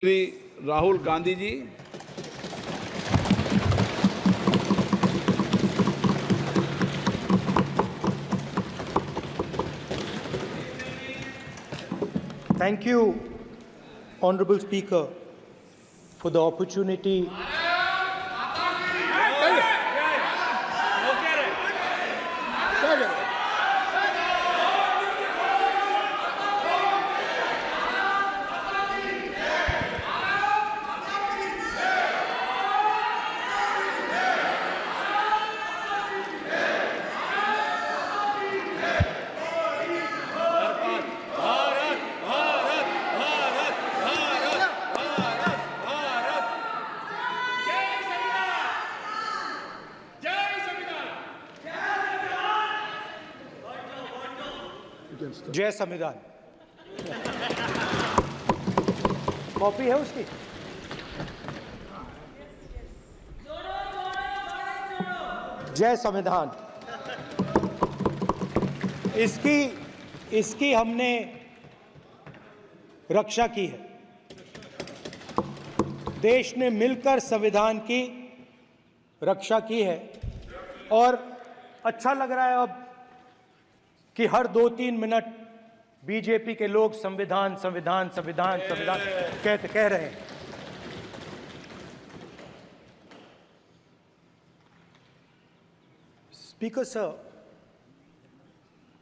Shri Rahul Gandhi ji. Thank you, Honorable Speaker, for the opportunity. जय संविधान। Copy है उसकी? जय संविधान। इसकी हमने रक्षा की है। देश ने मिलकर संविधान की रक्षा की है और अच्छा लग रहा है अब कि हर 2-3 मिनट बीजेपी के लोग संविधान संविधान संविधान संविधान कह रहे हैं। Speaker sir,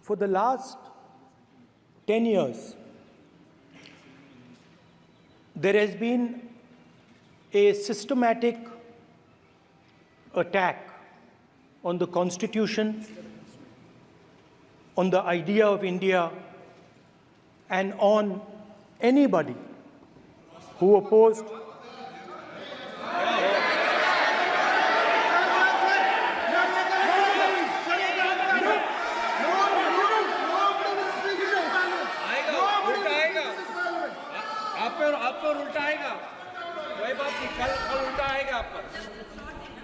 for the last 10 years, there has been a systematic attack on the Constitution, on the idea of India, and on anybody who opposed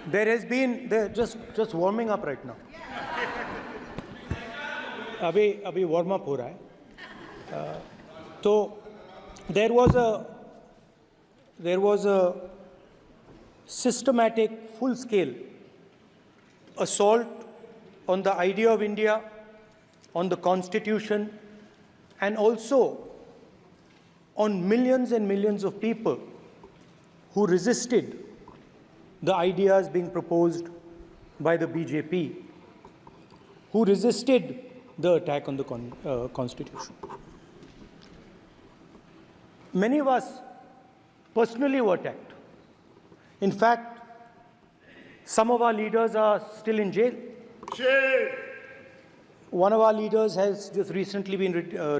There has been just warming up right now. अभी warm up हो रहा है। तो there was a systematic, full-scale assault on the idea of India, on the Constitution, and also on millions and millions of people who resisted the ideas being proposed by the BJP, who resisted the attack on the Constitution. Many of us personally were attacked. In fact, some of our leaders are still in jail. One of our leaders has just recently been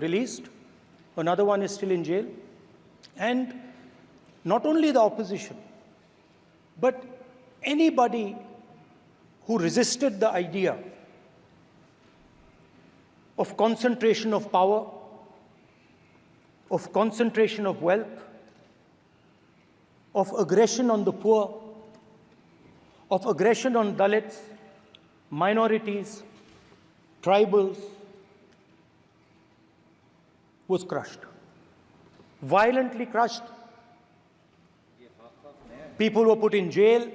released. Another one is still in jail. And not only the opposition, but anybody who resisted the idea of concentration of power, of concentration of wealth, of aggression on the poor, of aggression on Dalits, minorities, tribals, was crushed, violently crushed. People were put in jail,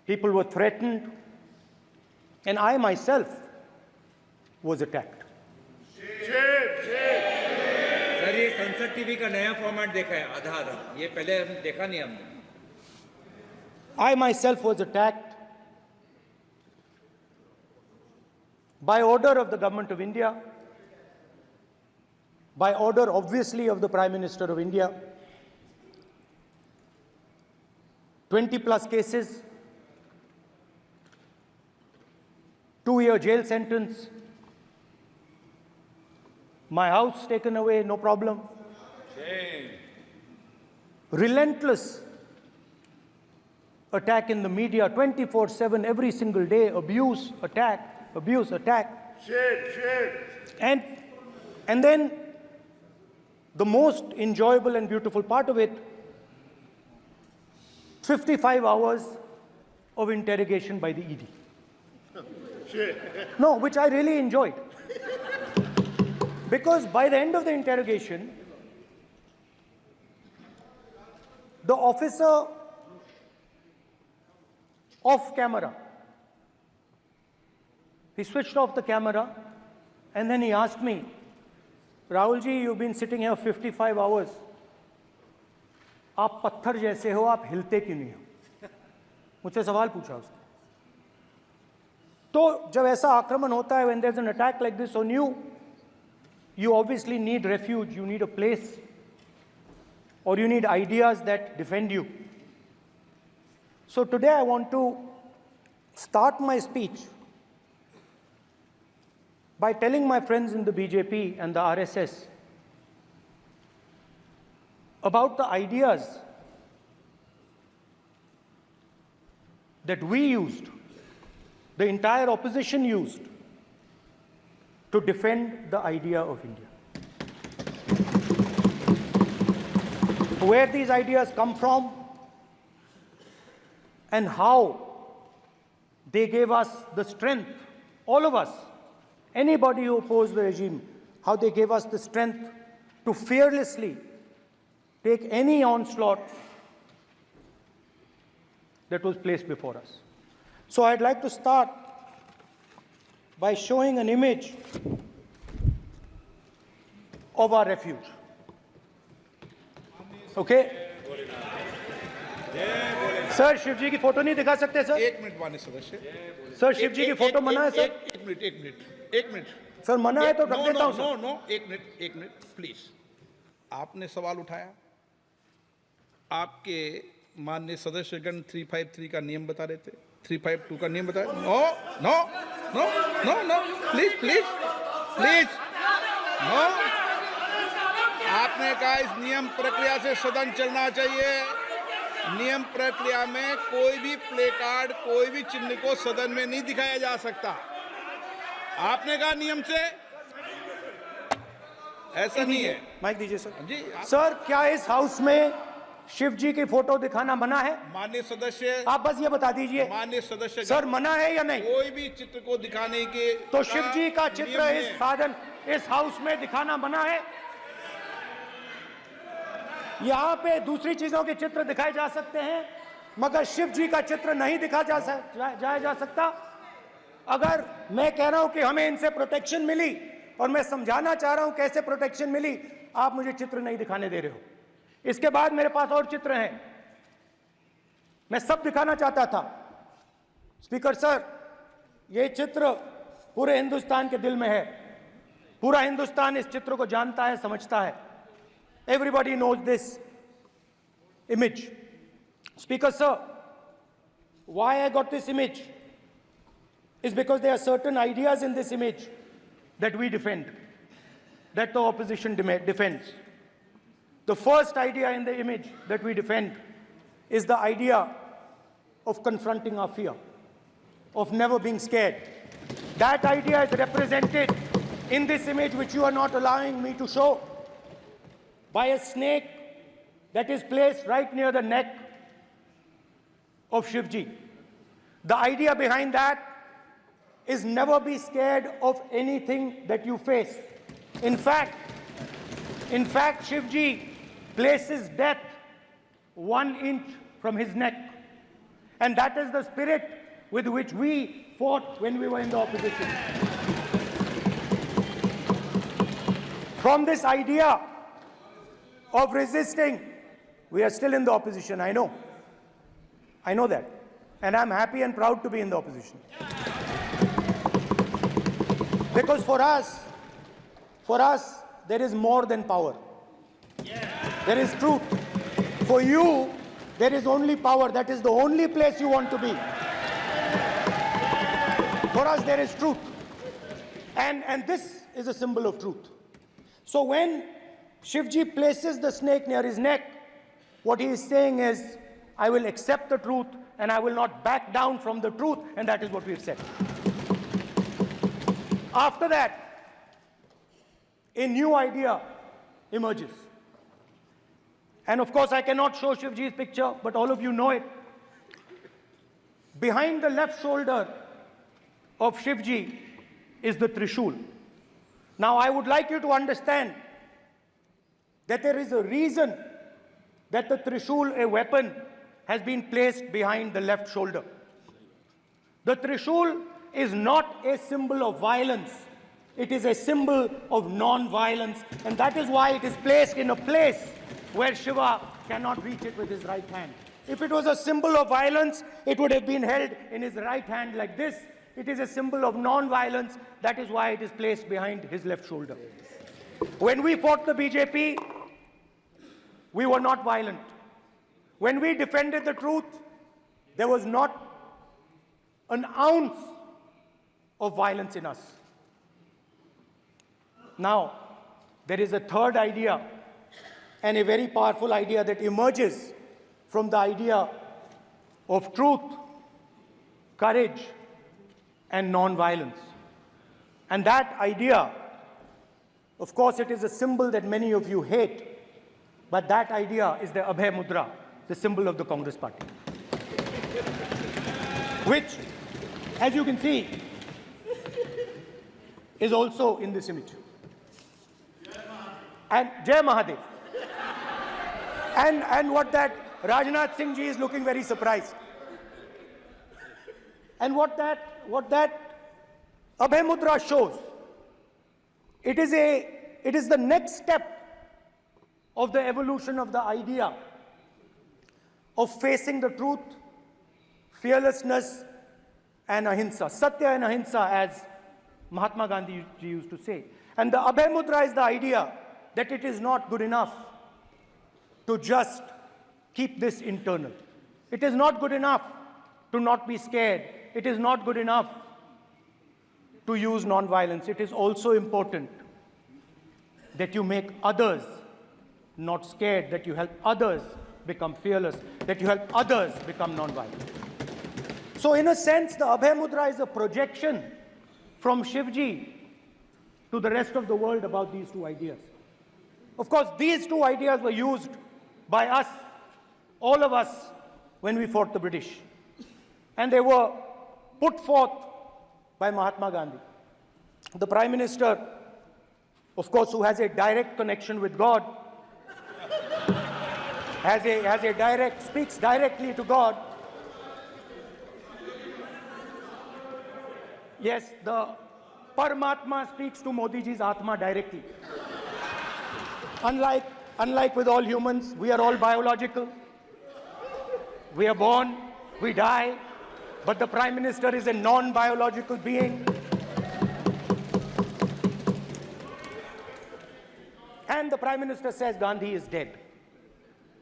people were threatened, and I myself was attacked. Sir ये संसद TV का नया format देखा है आधा ये पहले हम देखा नहीं हमने I myself was attacked by order of the government of India, by order obviously of the Prime Minister of India. 20 plus cases, 2-year jail sentence, my house taken away, no problem. Relentless attack in the media, 24/7, every single day, abuse, attack, abuse, attack. And then the most enjoyable and beautiful part of it, 55 hours of interrogation by the ED. No, which I really enjoyed. Because by the end of the interrogation, the officer off camera, he switched off the camera and then he asked me, Rahul ji, you've been sitting here 55 hours. आप पत्थर जैसे हो, आप हिलते क्यों नहीं हो? मुझसे सवाल पूछा उसने. तो जब ऐसा आक्रमण होता है, when there's an attack like this on you, you obviously need refuge, you need a place, or you need ideas that defend you. So today I want to start my speech by telling my friends in the BJP and the RSS about the ideas that we used, the entire opposition used, to defend the idea of India. Where these ideas come from and how they gave us the strength, all of us, anybody who opposed the regime, how they gave us the strength to fearlessly take any onslaught that was placed before us. So I'd like to start by showing an image of our refuge. Okay? Sir Shiva ji की photo नहीं दिखा सकते sir? एक minute माननीय सदस्य. Sir Shiva ji की photo मना है सर? एक मिनट सर मना है तो रख देता हूं सर. नो एक मिनट प्लीज. आपने सवाल उठाया, आपके माननीय सदस्यगण 353 का नियम बता रहे थे, 352 का नियम बताया. No please no. आपने कहा इस नियम प्रक्रिया से सदन चलना चाहिए. नियम प्रक्रिया में कोई भी प्ले कार्ड, कोई भी चिन्ह को सदन में नहीं दिखाया जा सकता. आपने कहा नियम से, ऐसा नहीं है. माइक दीजिए सर. जी सर क्या इस हाउस में शिव जी की फोटो दिखाना मना है? माननीय सदस्य, आप बस ये बता दीजिए. माननीय सदस्य सर मना है या नहीं? कोई भी चित्र को दिखाने के तो शिव जी का चित्र नियम इस है. साधन इस हाउस में दिखाना मना है? यहाँ पे दूसरी चीजों के चित्र दिखाए जा सकते हैं, मगर शिव जी का चित्र नहीं दिखा जा सकता. अगर मैं कह रहा हूं कि हमें इनसे प्रोटेक्शन मिली और मैं समझाना चाह रहा हूं कैसे प्रोटेक्शन मिली, आप मुझे चित्र नहीं दिखाने दे रहे हो. इसके बाद मेरे पास और चित्र हैं, मैं सब दिखाना चाहता था. स्पीकर सर, ये चित्र पूरे हिंदुस्तान के दिल में है. पूरा हिंदुस्तान इस चित्र को जानता है, समझता है. Everybody knows this image. Speaker sir, why I got this image is because there are certain ideas in this image that we defend, that the opposition defends. The first idea in the image that we defend is the idea of confronting our fear, of never being scared. That idea is represented in this image, which you are not allowing me to show, by a snake that is placed right near the neck of Shivji. The idea behind that is never be scared of anything that you face. In fact, Shivji places death 1 inch from his neck. And that is the spirit with which we fought when we were in the opposition. From this idea of resisting, we are still in the opposition, I know. I know that. And I'm happy and proud to be in the opposition. Because for us, there is more than power. There is truth. For you, there is only power. That is the only place you want to be. For us, there is truth. And this is a symbol of truth. So when Shivji places the snake near his neck, what he is saying is, I will accept the truth and I will not back down from the truth, and that is what we've said. After that, a new idea emerges. And of course, I cannot show Shivji's picture, but all of you know it. Behind the left shoulder of Shivji is the Trishul. Now, I would like you to understand that there is a reason that the Trishul, a weapon, has been placed behind the left shoulder. The Trishul is not a symbol of violence. It is a symbol of non-violence, and that is why it is placed in a place where Shiva cannot reach it with his right hand. If it was a symbol of violence, it would have been held in his right hand like this. It is a symbol of non-violence. That is why it is placed behind his left shoulder. When we fought the BJP, we were not violent. When we defended the truth, there was not an ounce of violence in us. Now, there is a third idea, and a very powerful idea that emerges from the idea of truth, courage, and non-violence. And that idea, of course, it is a symbol that many of you hate, but that idea is the Abhay Mudra, the symbol of the Congress Party, which, as you can see, is also in this image. And Jai Mahadev. And what that Rajnath Singh ji is looking very surprised. And what that Abhay Mudra shows, it is the next step of the evolution of the idea of facing the truth, fearlessness, and ahimsa. Satya and ahimsa, as Mahatma Gandhi ji used to say. And the Abhay Mudra is the idea that it is not good enough to just keep this internal. It is not good enough to not be scared. It is not good enough to use non-violence. It is also important that you make others not scared, that you help others become fearless, that you help others become non-violent. So in a sense, the Abhay Mudra is a projection from Shivji to the rest of the world about these two ideas. Of course, these two ideas were used by us, all of us, when we fought the British. And they were put forth by Mahatma Gandhi. The Prime Minister, of course, who has a direct connection with God, speaks directly to God. Yes, the Paramatma speaks to Modi ji's Atma directly. Unlike with all humans, we are all biological. We are born, we die, but the Prime Minister is a non-biological being. And the Prime Minister says Gandhi is dead.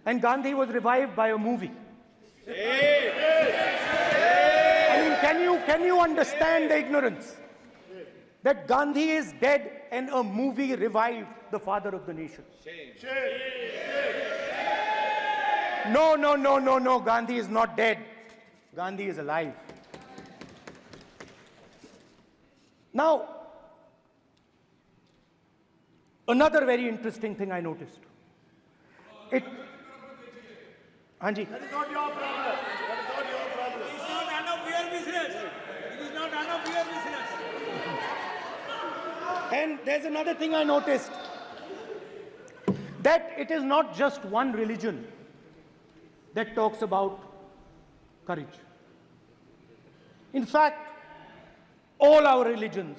And Gandhi was revived by a movie. I mean, can you understand the ignorance? That Gandhi is dead and a movie revived the father of the nation. No, Gandhi is not dead. Gandhi is alive. Now, another very interesting thing I noticed. Anji. That is not your problem. That is not your problem. It is not none of your business. It is not none of your business. And there's another thing I noticed. That it is not just one religion that talks about courage. In fact, all our religions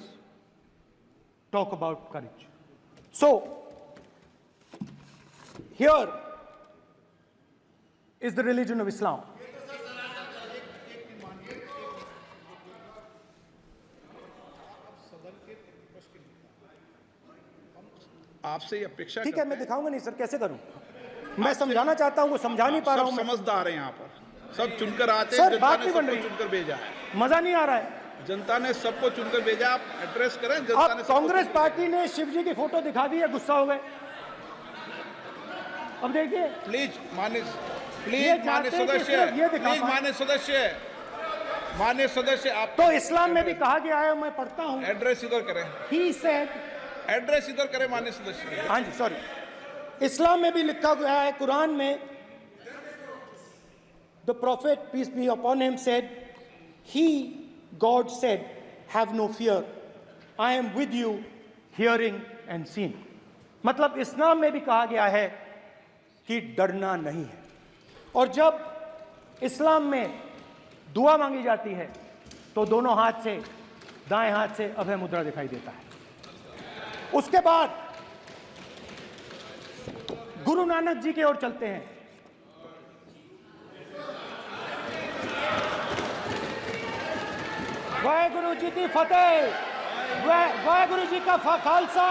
talk about courage. So, here is the religion of Islam. आपसे ये अपेक्षा ठीक है, मैं दिखाऊंगा नहीं sir, कैसे करूं? मैं समझाना चाहता हूं, वो समझा नहीं पा रहा हूं। सब समझदार हैं यहाँ पर, सब चुनकर आते हैं। सर, बात नहीं बन रही, चुनकर भेजा है, मजा नहीं आ रहा है। जनता ने सबको चुनकर भेजा, आप एड्रेस करें। जनता ने कांग्रेस पार्टी ने शिवजी की फोटो दिखा दी है, गुस्सा हो गए। अब देखिए, प्लीज मान्य सदस्य आप तो इस्लाम में भी कहा गया है, मैं पढ़ता हूं, एड्रेस इधर करें। He said, एड्रेस इधर करें मान्य सदस्य। हाँ जी, सॉरी, इस्लाम में भी लिखा गया है, कुरान में, the prophet peace be upon him said, God said, have no fear, I am with you, hearing and seeing. मतलब इस्लाम में भी कहा गया है, कि डरना नहीं है। और जब इस्लाम में दुआ मांगी जाती है तो दोनों हाथ से, दाएं हाथ से अभय मुद्रा दिखाई देता है। उसके बाद गुरु नानक जी की ओर चलते हैं। वाहेगुरु जी की फतेह, वाहेगुरु जी का खालसा।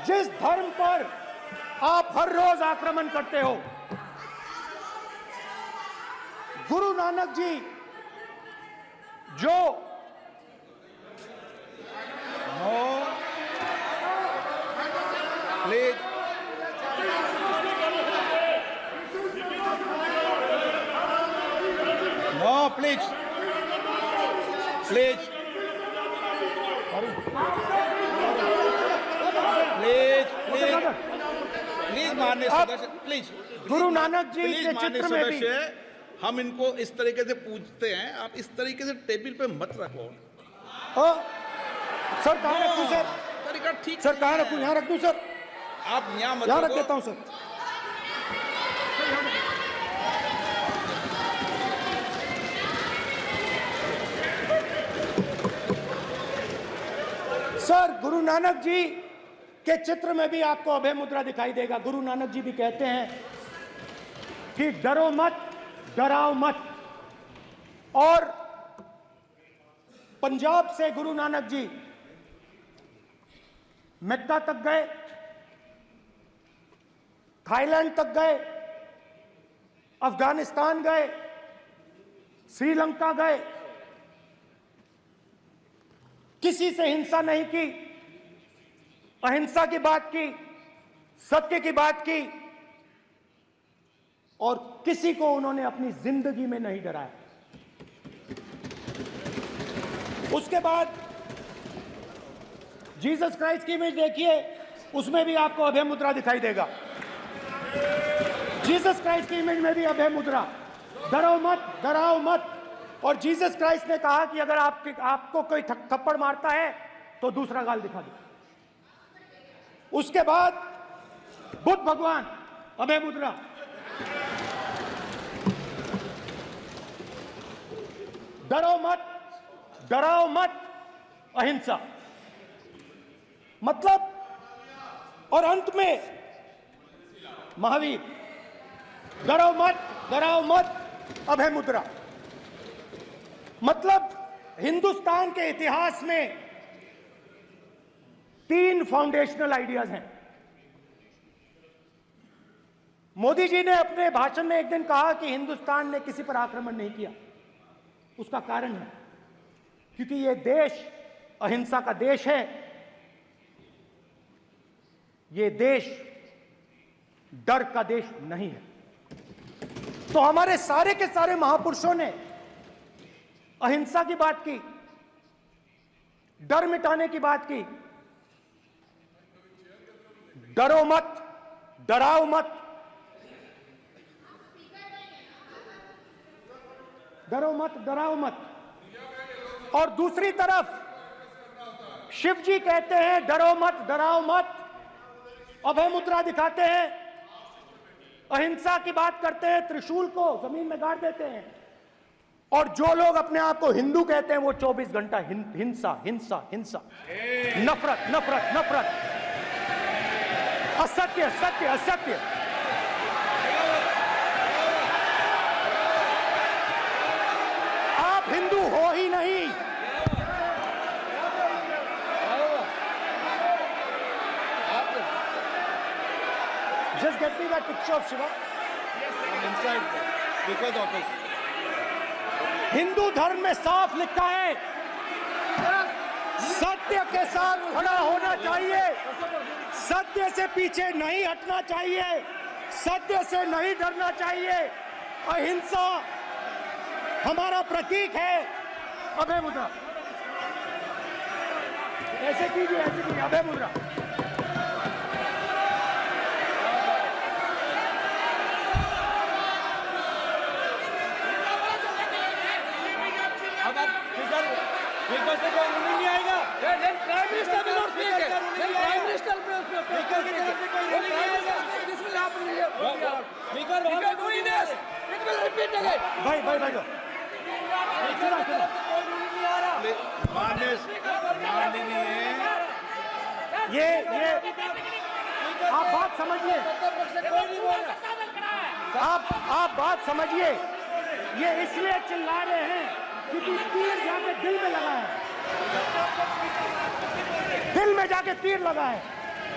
जिस धर्म पर आप हर रोज आक्रमण करते हो, गुरु नानक जी जो please no, please please please please please माननीय सदस्य, please Guru Nanak ji please के माननीय चित्र में भी सदस्य, हम इनको इस तरीके से पूछते हैं, आप इस तरीके से टेबल पे मत रखो। सर कहाँ रखूं सर? तरीका ठीक सर कहाँ नहीं रखूं? है। यहाँ रख दूं सर? आप यहाँ मत यहाँ रख रखो। देता हूं सर। सर गुरु नानक जी के चित्र में भी आपको अभय मुद्रा दिखाई देगा। गुरु नानक जी भी कहते हैं कि डरो मत, डराओ मत। और पंजाब से गुरु नानक जी मक्का तक गए, थाईलैंड तक गए, अफगानिस्तान गए, श्रीलंका गए, किसी से हिंसा नहीं की, अहिंसा की बात की, सत्य की बात की, और किसी को उन्होंने अपनी जिंदगी में नहीं डराया। उसके बाद जीसस क्राइस्ट की इमेज देखिए, उसमें भी आपको अभय मुद्रा दिखाई देगा। जीसस क्राइस्ट की इमेज में भी अभय मुद्रा, डरो मत, डराओ मत। और जीसस क्राइस्ट ने कहा कि अगर आपको कोई थप्पड़ मारता है तो दूसरा गाल दिखा दो। उसके बाद बुद्ध भगवान, अभय मुद्रा। डरो मत, डराओ मत, अहिंसा। मतलब, और अंत में महावीर, डरो मत, डराओ मत, अभय मुद्रा। मतलब हिंदुस्तान के इतिहास में 3 फाउंडेशनल आइडियाज हैं। मोदी जी ने अपने भाषण में एक दिन कहा कि हिंदुस्तान ने किसी पर आक्रमण नहीं किया। उसका कारण है क्योंकि यह देश अहिंसा का देश है। यह देश डर का देश नहीं है। तो हमारे सारे के सारे महापुरुषों ने अहिंसा की बात की, डर मिटाने की बात की। डरो मत, डराओ मत, डरो मत, डराओ मत। और दूसरी तरफ शिव जी कहते हैं डरो मत, डराओ मत, अभय मुद्रा दिखाते हैं, अहिंसा की बात करते हैं, त्रिशूल को जमीन में गाड़ देते हैं। और जो लोग अपने आप को हिंदू कहते हैं वो 24 घंटा हिंसा, हिंसा, हिंसा, नफरत, नफरत, नफरत, असत्य, सत्य, असत्य। आप हिंदू हो ही नहीं। Just get me that picture of Shiva. inside because of his Hindu धर्म में साफ लिखा है, सत्य के साथ खड़ा होना चाहिए, सत्य से पीछे नहीं हटना चाहिए, सत्य से नहीं डरना चाहिए। अहिंसा हमारा प्रतीक है। अभय मुद्रा ऐसे कीजिए, ऐसे कीजिए, अभय मुद्रा। नहीं आएगा। Then Prime Minister will not speak. Then Prime Minister will speak. भाई भाई भाई माननीय ये आप बात समझिए, आप बात समझिए। ये इसलिए चिल्ला रहे हैं क्योंकि तीर जाके दिल में लगा है, दिल में जाके तीर लगा है,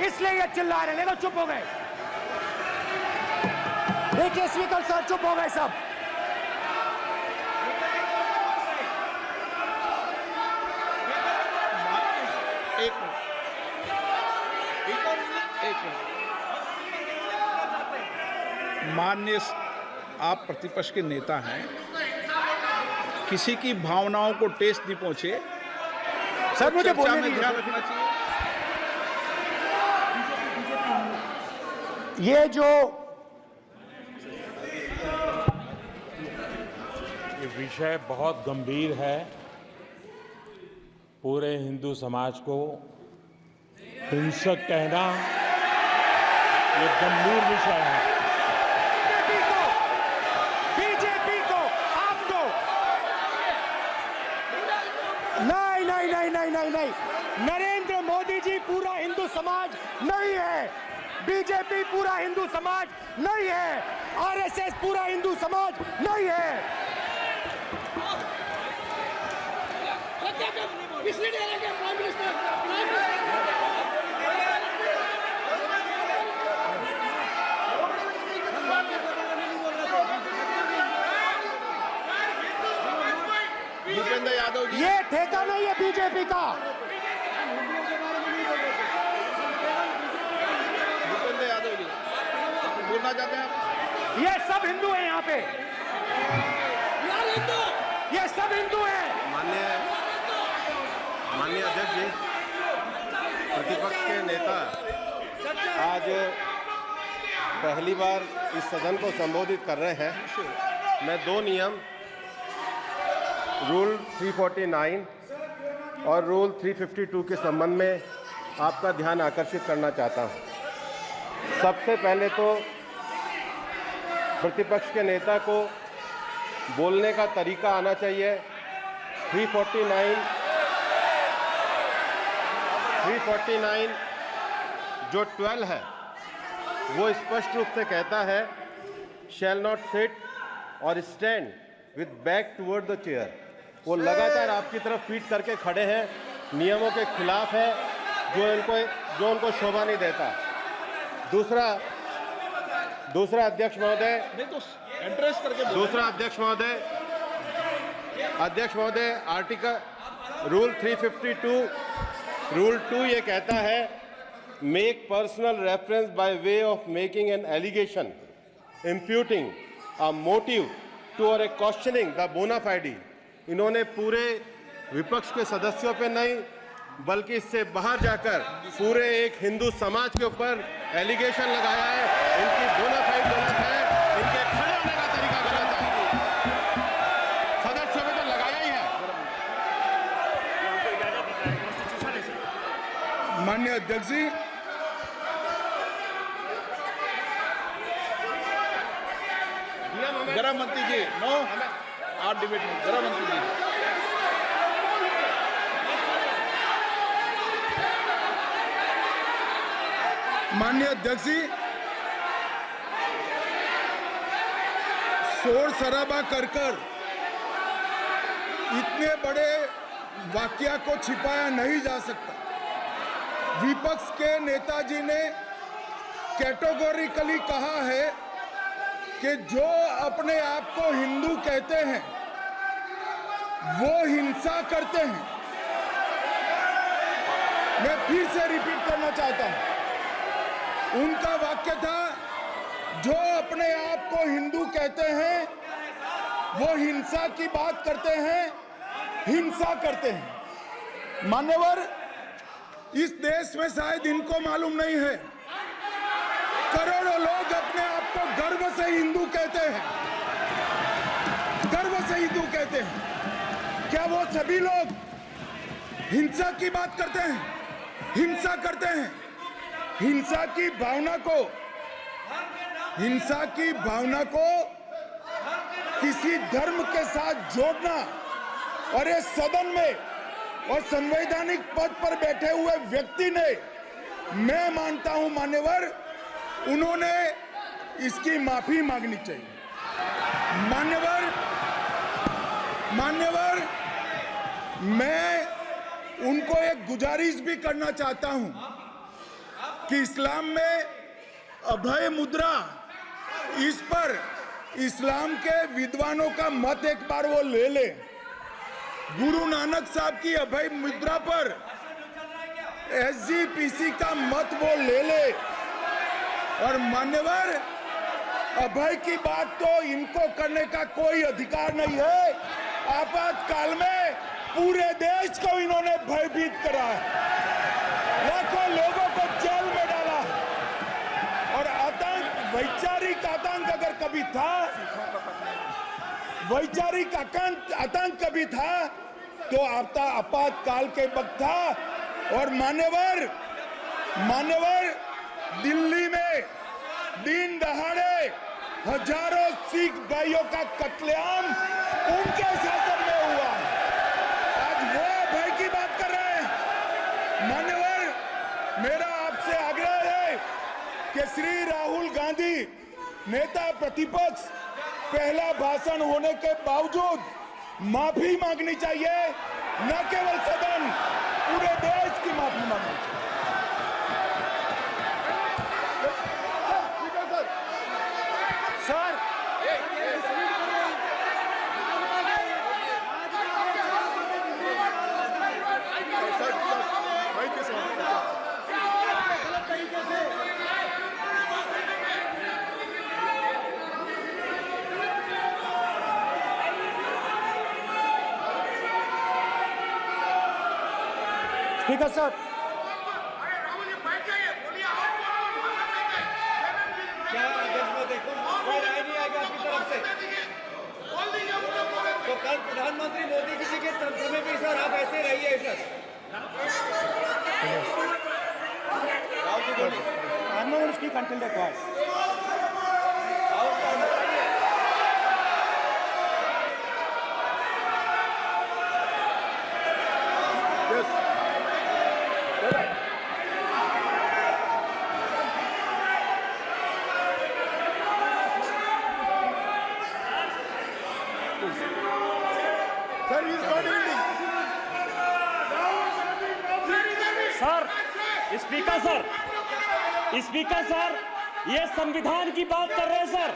इसलिए ये चिल्ला रहे हैं। देखो चुप हो गए, देखिए स्पीकर सर चुप हो गए सब। एक मिनट माननीय, आप प्रतिपक्ष के नेता हैं, किसी की भावनाओं को ठेस नहीं पहुंचे सर मुझे चर्चा बोलने में दीजिए। ध्यान रखना चाहिए। ये जो ये विषय बहुत गंभीर है, पूरे हिंदू समाज को हिंसक कहना ये गंभीर विषय है। बीजेपी को आपको नहीं, नरेंद्र मोदी जी पूरा हिंदू समाज नहीं है, बीजेपी पूरा हिंदू समाज नहीं है, आरएसएस पूरा हिंदू समाज नहीं है। भूपेंद्र यादव जी, ये ठेका नहीं है बीजेपी का। भूपेंद्र यादव जी बोलना चाहते हैं आप? ये सब हिंदू हैं यहाँ पे, ये सब हिंदू हैं। माननीय अध्यक्ष जी, प्रतिपक्ष के नेता आज पहली बार इस सदन को संबोधित कर रहे हैं। मैं दो नियम रूल 349 और रूल 352 के संबंध में आपका ध्यान आकर्षित करना चाहता हूं। सबसे पहले तो प्रतिपक्ष के नेता को बोलने का तरीका आना चाहिए। 349 जो 12 है वो स्पष्ट रूप से कहता है शैल नॉट सिट और stand with back toward the chair. वो लगातार आपकी तरफ पीठ करके खड़े हैं, नियमों के खिलाफ है, जो उनको शोभा नहीं देता। दूसरा अध्यक्ष महोदय, नहीं तो एड्रेस करके बोलो। दूसरा अध्यक्ष महोदय आर्टिकल रूल 352 रूल 2 ये कहता है make personal reference by way of making an allegation imputing a motive to और ए क्वेश्चनिंग द बोना फाइडी। इन्होंने पूरे विपक्ष के सदस्यों पे नहीं बल्कि इससे बाहर जाकर पूरे एक हिंदू समाज के ऊपर एलिगेशन लगाया है। इनकी बोना फाइड गलत है, इनके खड़े होने का तरीका गलत है। सदस्यों में तो लगाया ही है। माननीय अध्यक्ष जी, गृह मंत्री जी, नो आप डिबेट में गृह मंत्री जी। माननीय अध्यक्ष जी, शोर शराबा कर इतने बड़े वाकया को छिपाया नहीं जा सकता। विपक्ष के नेताजी ने कैटेगोरिकली कहा है कि जो अपने आप को हिंदू कहते हैं वो हिंसा करते हैं। मैं फिर से रिपीट करना चाहता हूं, उनका वाक्य था जो अपने आप को हिंदू कहते हैं वो हिंसा की बात करते हैं, हिंसा करते हैं। मान्यवर, इस देश में शायद इनको मालूम नहीं है, करोड़ों लोग अपने आप को गर्व से हिंदू कहते हैं, गर्व से हिंदू कहते हैं। क्या वो सभी लोग हिंसा की बात करते हैं, हिंसा करते हैं? हिंसा की भावना को किसी धर्म के साथ जोड़ना, और ये सदन में और संवैधानिक पद पर बैठे हुए व्यक्ति ने, मैं मानता हूं मान्यवर, उन्होंने इसकी माफी मांगनी चाहिए। मान्यवर, मैं उनको एक गुजारिश भी करना चाहता हूं कि इस्लाम में अभय मुद्रा, इस पर इस्लाम के विद्वानों का मत एक बार वो ले ले। गुरु नानक साहब की अभय मुद्रा पर SGPC का मत वो ले ले। और मान्यवर, अभय की बात तो इनको करने का कोई अधिकार नहीं है। आपातकाल में पूरे देश को इन्होंने भयभीत करा है, लाखों लोगों को जेल में डाला। और आतंक, वैचारिक आतंक अगर कभी था, वैचारिक आतंक कभी था तो आपातकाल के वक्त था। और मान्यवर, दिल्ली में दिन दहाड़े हजारों सिख भाइयों का कत्लेआम उनके शासन में हुआ। आज वो भय की बात कर रहे हैं। मान्यवर, मेरा आपसे आग्रह है कि श्री राहुल गांधी, नेता प्रतिपक्ष, पहला भाषण होने के बावजूद माफी मांगनी चाहिए। न केवल सदन, पूरे देश की माफी मांगनी चाहिए। सर, स्पीकर साहब, तो कल प्रधानमंत्री मोदी जी के समय भी सर आप ऐसे रहिए sir. I'm not going to speak until they're quiet. Speaker sir, ये संविधान की बात कर रहे हैं सर,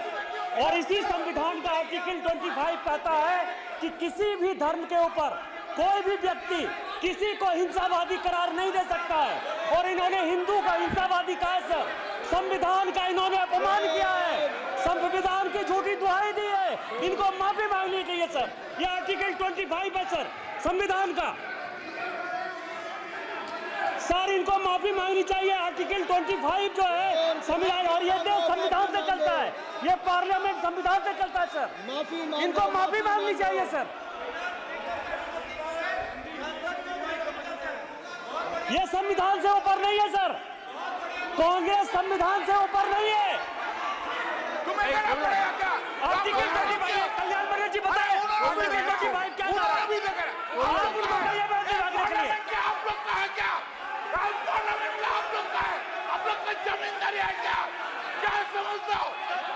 और इसी संविधान का आर्टिकल 25 कहता है कि किसी भी धर्म के ऊपर कोई भी व्यक्ति किसी को हिंसावादी करार नहीं दे सकता है। और इन्होंने हिंदू का हिंसावादी कहा है सर, संविधान का इन्होंने अपमान किया है, संविधान की झूठी दुहाई दी है, इनको माफी मांगनी चाहिए सर। ये आर्टिकल 25 है सर संविधान का, सर इनको माफी मांगनी चाहिए। आर्टिकल 25 जो है संविधान, और ये देश संविधान से चलता है, ये पार्लियामेंट संविधान से चलता है सर, इनको माफी मांगनी चाहिए सर। ये संविधान से ऊपर नहीं है सर, कांग्रेस संविधान से ऊपर नहीं है। आर्टिकल 25, कल्याण बनर्जी जी बताए आर्टिकल 25 क्या था? आप उनको कहिए आप लोग कहा क्या? पार्लियामेंट का आप लोग का है, आप लोग का जमींदारी है क्या? क्या समझते हो?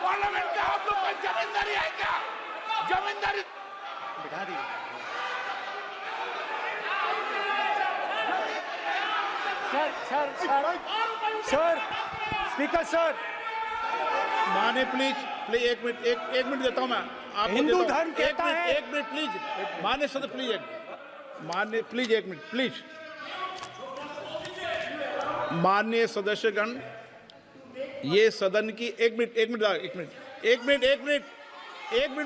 पार्लियामेंट का आप लोग का जमींदारी है क्या? जमींदारी बिठा दी सर, स्पीकर सर, माने प्लीज एक मिनट देता हूं मैं आपको। हिंदू धर्म कहता है, एक मिनट प्लीज, माने सदस्य प्लीज, मान्य प्लीज एक मिनट प्लीज। माननीय सदस्यगण, ये सदन की एक मिनट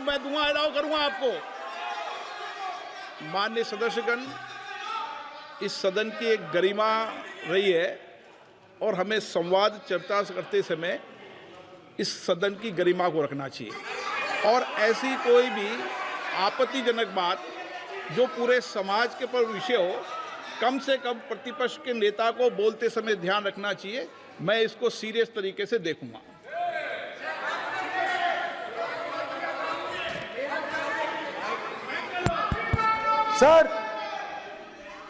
मैं दूंगा, अलाउ करूंगा आपको। माननीय सदस्यगण, इस सदन की एक गरिमा रही है और हमें संवाद चर्चा करते समय इस सदन की गरिमा को रखना चाहिए। और ऐसी कोई भी आपत्तिजनक बात जो पूरे समाज के पर विषय हो, कम से कम प्रतिपक्ष के नेता को बोलते समय ध्यान रखना चाहिए। मैं इसको सीरियस तरीके से देखूंगा। सर,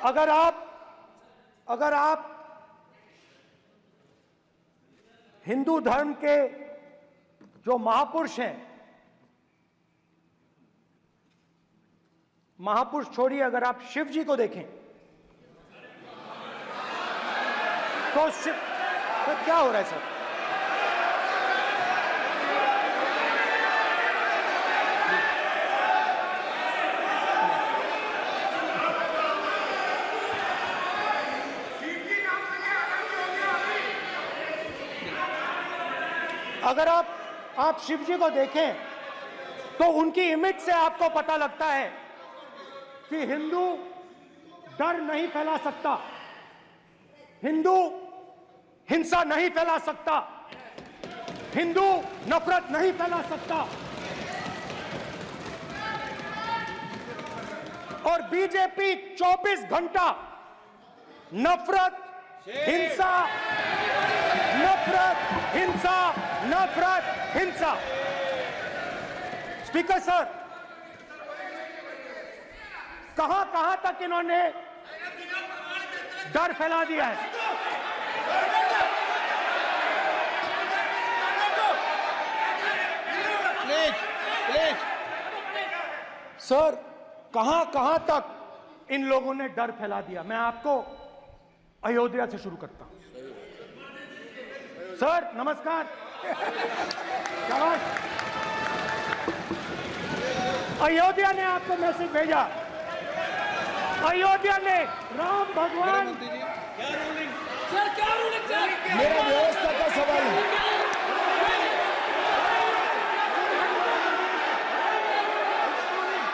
अगर आप हिंदू धर्म के जो महापुरुष हैं, महापुरुष छोड़िए, अगर आप शिव जी को देखें तो क्या हो रहा है सर? अगर आप शिव जी को देखें तो उनकी इमेज से आपको पता लगता है कि हिंदू डर नहीं फैला सकता, हिंदू हिंसा नहीं फैला सकता, हिंदू नफरत नहीं फैला सकता। और बीजेपी 24 घंटा नफरत, हिंसा, नफरत, हिंसा, नफरत, हिंसा। स्पीकर सर, कहां तक इन्होंने डर फैला दिया है? सर, कहां तक इन लोगों ने डर फैला दिया? मैं आपको अयोध्या से शुरू करता हूं। सर नमस्कार, अयोध्या ने आपको मैसेज भेजा, अयोध्या ने राम भगवान। मेरा व्यवस्था का सवाल है।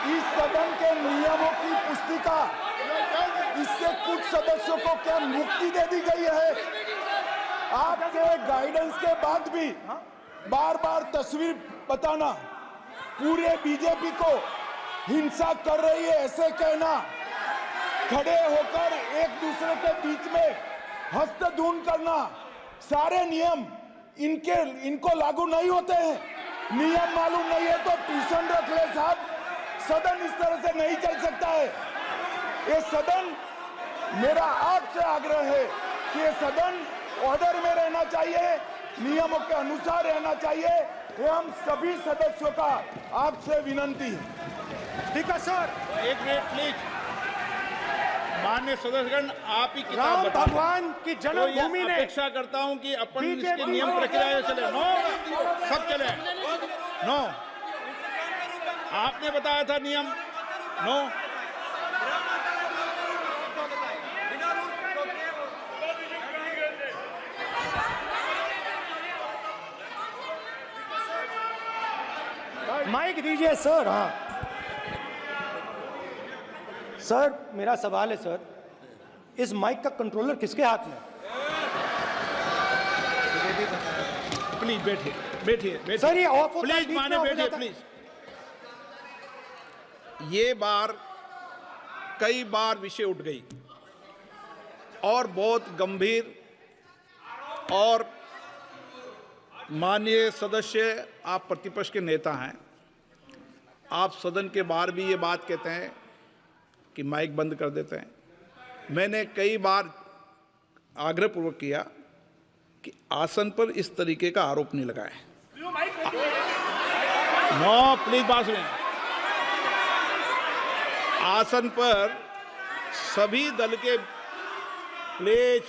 इस सदन के नियमों की पुस्तिका, इससे कुछ सदस्यों को क्या मुक्ति दे दी गई है? आपके गाइडेंस के बाद भी बार बार तस्वीर बताना, पूरे बीजेपी को हिंसा कर रही है ऐसे कहना, खड़े होकर एक दूसरे के बीच में हस्तधून करना, सारे नियम इनको लागू नहीं होते हैं। नियम मालूम नहीं है तो ट्यूशन रख ले साहब, सदन इस तरह से नहीं चल सकता है। ये सदन, मेरा आपसे आग्रह है कि ये सदन ऑर्डर में रहना चाहिए, नियमों के अनुसार रहना चाहिए। ये हम सभी सदस्यों का आपसे विनंती है। स्पीकर सर, एक मिनट प्लीज। माननीय सदस्यगण, आप ही किताब राम बताएं। भगवान की जन्मभूमि तो ने अपेक्षा करता हूं कि अपन इसके नियम प्रक्रिया चले। नो, सब चले। नो, आपने बताया था नियम। नो, माइक दीजिए सर। हाँ सर, मेरा सवाल है सर, इस माइक का कंट्रोलर किसके हाथ में? प्लीज बैठिए। सर ये ऑफ होता है, प्लीज बीच में माने ऑफ हो बैठिए जाता है। प्लीज। ये बार कई बार विषय उठ गई और बहुत गंभीर, और माननीय सदस्य, आप प्रतिपक्ष के नेता हैं, आप सदन के बाहर भी ये बात कहते हैं कि माइक बंद कर देते हैं। मैंने कई बार आग्रहपूर्वक किया कि आसन पर इस तरीके का आरोप नहीं लगाएं। नो, प्लीज बात सुनिए। आसन पर सभी दल के, प्लीज,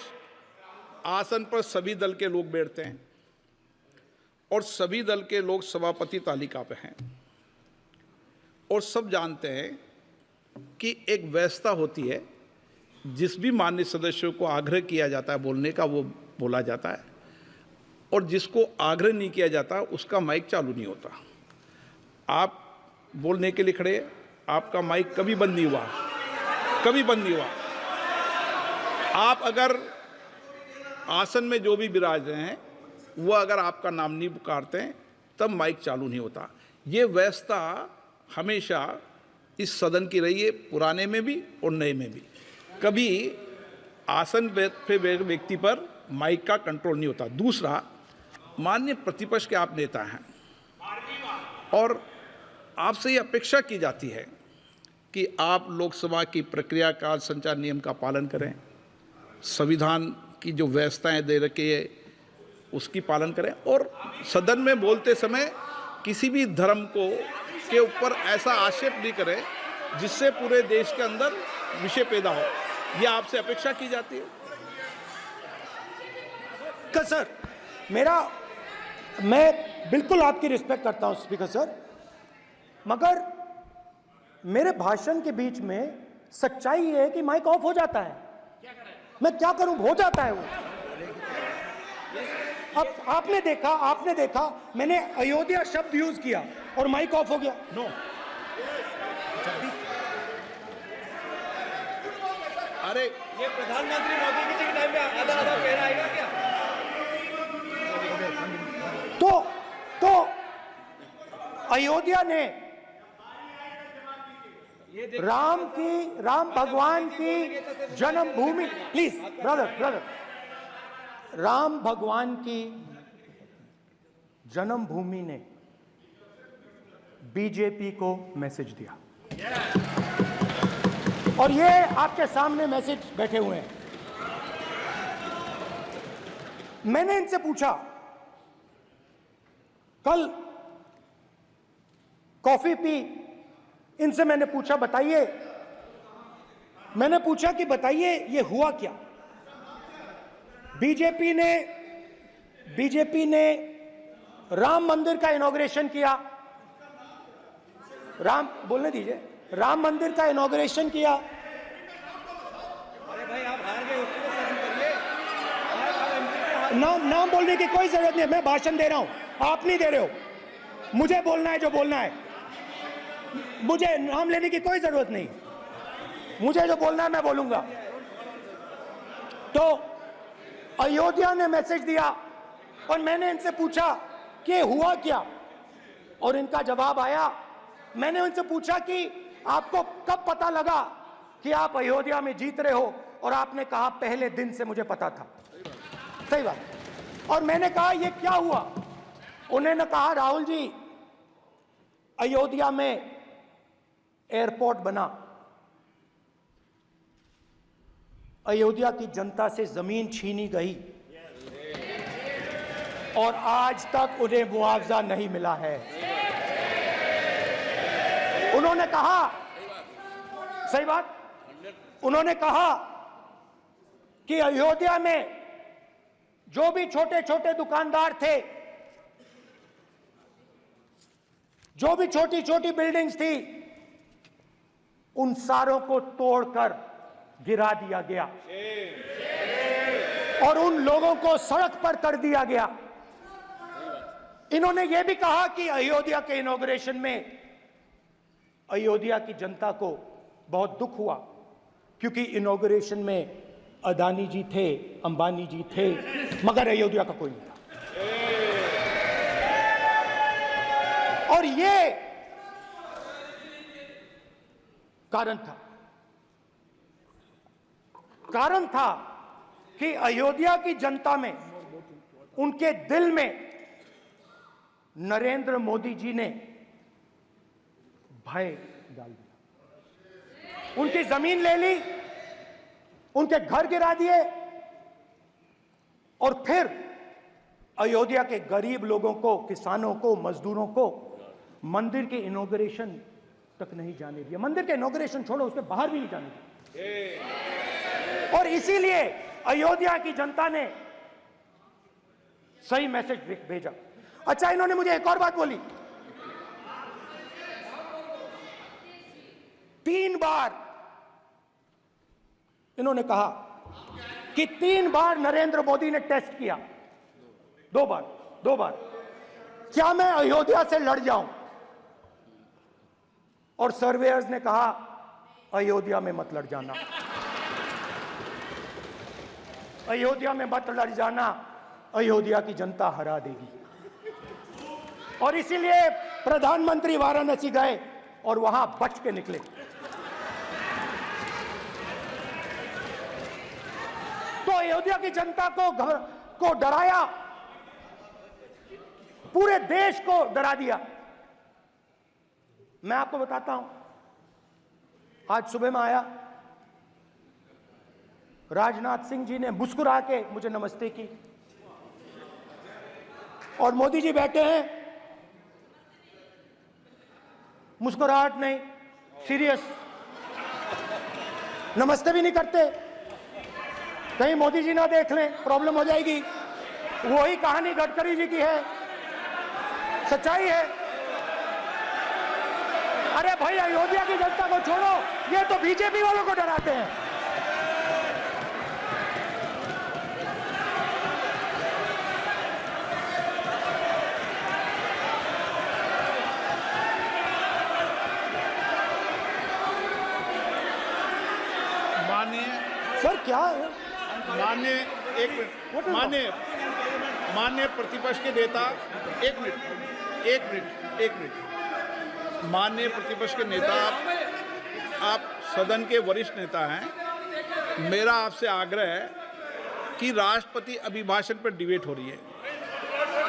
आसन पर सभी दल के लोग बैठते हैं और सभी दल के लोग सभापति तालिका पे हैं, और सब जानते हैं कि एक व्यवस्था होती है, जिस भी माननीय सदस्यों को आग्रह किया जाता है बोलने का वो बोला जाता है, और जिसको आग्रह नहीं किया जाता उसका माइक चालू नहीं होता। आप बोलने के लिए खड़े, आपका माइक कभी बंद नहीं हुआ, कभी बंद नहीं हुआ। आप अगर आसन में जो भी विराज रहे हैं वो अगर आपका नाम नहीं पुकारते हैं तब माइक चालू नहीं होता। ये व्यवस्था हमेशा इस सदन की रही है, पुराने में भी और नए में भी। कभी आसन पे व्यक्ति पर माइक का कंट्रोल नहीं होता। दूसरा, माननीय प्रतिपक्ष के आप नेता हैं और आपसे ये अपेक्षा की जाती है कि आप लोकसभा की प्रक्रिया का संचार नियम का पालन करें, संविधान की जो व्यवस्थाएं दे रखी है उसकी पालन करें, और सदन में बोलते समय किसी भी धर्म को के ऊपर ऐसा आक्षेप नहीं करें जिससे पूरे देश के अंदर विषय पैदा हो। यह आपसे अपेक्षा की जाती है। सर, मैं बिल्कुल आपकी रिस्पेक्ट करता हूं स्पीकर सर, मगर मेरे भाषण के बीच में सच्चाई ये है कि माइक ऑफ हो जाता है। मैं क्या करूं, हो जाता है वो। अब आपने देखा मैंने अयोध्या शब्द यूज किया और माइक ऑफ हो गया। नो, अरे ये प्रधानमंत्री मोदी जी के टाइम में आधा आधा कह रहा है क्या? तो अयोध्या ने राम भगवान की जन्मभूमि, प्लीज ब्रदर, राम भगवान की जन्मभूमि ने बीजेपी को मैसेज दिया, और ये आपके सामने मैसेज बैठे हुए हैं। मैंने इनसे पूछा, कल कॉफी पी, इनसे मैंने पूछा कि बताइए ये हुआ क्या। बीजेपी ने राम मंदिर का इनॉग्रेशन किया, बोलने दीजिए, राम मंदिर का इनॉग्रेशन किया। अरे भाई आप हार गए, उसको सहन करिए। नाम बोलने की कोई जरूरत नहीं है, मैं भाषण दे रहा हूं, आप नहीं दे रहे हो। मुझे बोलना है जो बोलना है, मुझे नाम लेने की कोई जरूरत नहीं, मुझे जो बोलना है मैं बोलूंगा। तो अयोध्या ने मैसेज दिया और मैंने इनसे पूछा कि हुआ क्या, और इनका जवाब आया। मैंने उनसे पूछा कि आपको कब पता लगा कि आप अयोध्या में जीत रहे हो, और आपने कहा पहले दिन से मुझे पता था। सही बात। और मैंने कहा ये क्या हुआ। उन्होंने कहा राहुल जी, अयोध्या में एयरपोर्ट बना, अयोध्या की जनता से जमीन छीनी गई और आज तक उन्हें मुआवजा नहीं मिला है। उन्होंने कहा, सही बात, उन्होंने कहा कि अयोध्या में जो भी छोटे छोटे दुकानदार थे, जो भी छोटी छोटी बिल्डिंग्स थी, उन सारों को तोड़कर गिरा दिया गया और उन लोगों को सड़क पर कर दिया गया। इन्होंने यह भी कहा कि अयोध्या के इनॉग्रेशन में अयोध्या की जनता को बहुत दुख हुआ, क्योंकि इनॉग्रेशन में अदानी जी थे, अंबानी जी थे, मगर अयोध्या का कोई नहीं था। और ये कारण था कि अयोध्या की जनता में, उनके दिल में नरेंद्र मोदी जी ने भय डाल दिया। उनकी जमीन ले ली, उनके घर गिरा दिए, और फिर अयोध्या के गरीब लोगों को, किसानों को, मजदूरों को मंदिर के इनॉग्रेशन तक नहीं जाने दिया। मंदिर के इनॉग्रेशन छोड़ो, उसके बाहर भी नहीं जाने दिया। और इसीलिए अयोध्या की जनता ने सही मैसेज भेजा। अच्छा, इन्होंने मुझे एक और बात बोली, 3 बार इन्होंने कहा कि 3 बार नरेंद्र मोदी ने टेस्ट किया, 2 बार क्या मैं अयोध्या से लड़ जाऊं, और सर्वेयर्स ने कहा अयोध्या में मत लड़ जाना, अयोध्या में मत लड़ जाना, अयोध्या की जनता हरा देगी। और इसीलिए प्रधानमंत्री वाराणसी गए और वहां बच के निकले। तो अयोध्या की जनता को डराया, पूरे देश को डरा दिया। मैं आपको बताता हूं, आज सुबह में आया, राजनाथ सिंह जी ने मुस्कुरा के मुझे नमस्ते की, और मोदी जी बैठे हैं, मुस्कुराहट नहीं, सीरियस, नमस्ते भी नहीं करते। कहीं मोदी जी ना देख लें, प्रॉब्लम हो जाएगी। वही कहानी गडकरी जी की है, सच्चाई है। अरे भाई, अयोध्या की जनता को छोड़ो, ये तो बीजेपी वालों को डराते हैं। माननीय सर क्या है? माननीय एक मिनट, माननीय प्रतिपक्ष के नेता, एक मिनट, माननीय प्रतिपक्ष के नेता, आप सदन के वरिष्ठ नेता हैं। मेरा आपसे आग्रह है कि राष्ट्रपति अभिभाषण पर डिबेट हो रही है,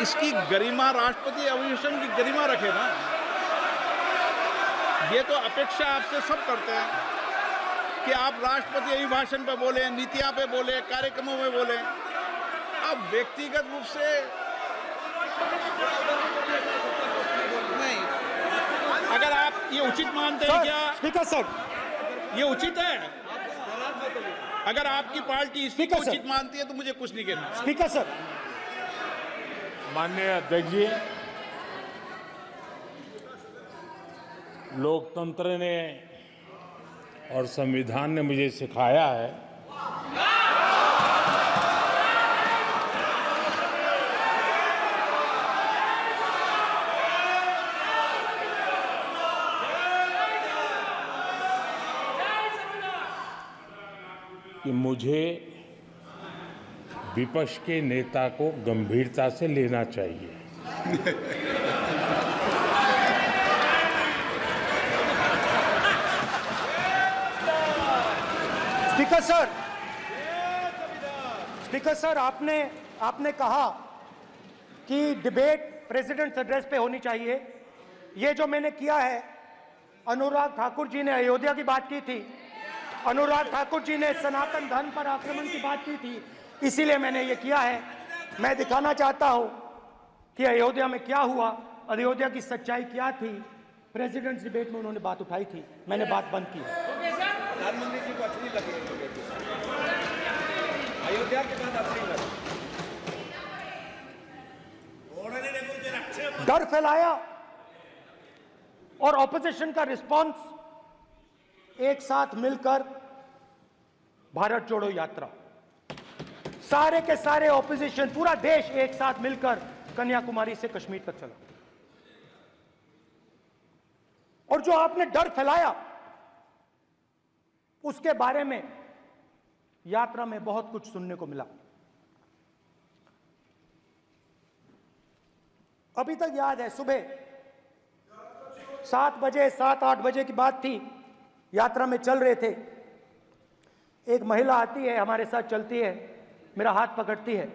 इसकी गरिमा, राष्ट्रपति अभिभाषण की गरिमा रखे ना। ये तो अपेक्षा आपसे सब करते हैं कि आप राष्ट्रपति अभिभाषण पे बोले, नीतियां पे बोले, कार्यक्रमों में बोले। आप व्यक्तिगत रूप से नहीं, अगर आप ये उचित मानते हैं क्या? स्पीकर सर, ये उचित है? अगर आपकी पार्टी इसको उचित मानती है तो मुझे कुछ नहीं कहना। स्पीकर सर, माननीय अध्यक्ष जी, लोकतंत्र ने और संविधान ने मुझे सिखाया है कि मुझे विपक्ष के नेता को गंभीरता से लेना चाहिए। स्पीकर सर, आपने कहा कि डिबेट प्रेसिडेंट्स एड्रेस पे होनी चाहिए। ये जो मैंने किया है, अनुराग ठाकुर जी ने अयोध्या की बात की थी, अनुराग ठाकुर जी ने सनातन धर्म पर आक्रमण की बात की थी, इसीलिए मैंने ये किया है। मैं दिखाना चाहता हूं कि अयोध्या में क्या हुआ, अयोध्या की सच्चाई क्या थी। प्रेसिडेंट्स डिबेट में उन्होंने बात उठाई थी, मैंने बात बंद की। प्रधानमंत्री जी को अच्छी लगी अयोध्या के बाद अच्छी लगी, डर फैलाया और ऑपोजिशन का रिस्पांस एक साथ मिलकर भारत जोड़ो यात्रा, सारे के सारे ऑपोजिशन, पूरा देश एक साथ मिलकर कन्याकुमारी से कश्मीर तक चला। और जो आपने डर फैलाया उसके बारे में यात्रा में बहुत कुछ सुनने को मिला। अभी तक याद है, सुबह 7 बजे 7-8 बजे की बात थी, यात्रा में चल रहे थे, एक महिला आती है, हमारे साथ चलती है, मेरा हाथ पकड़ती है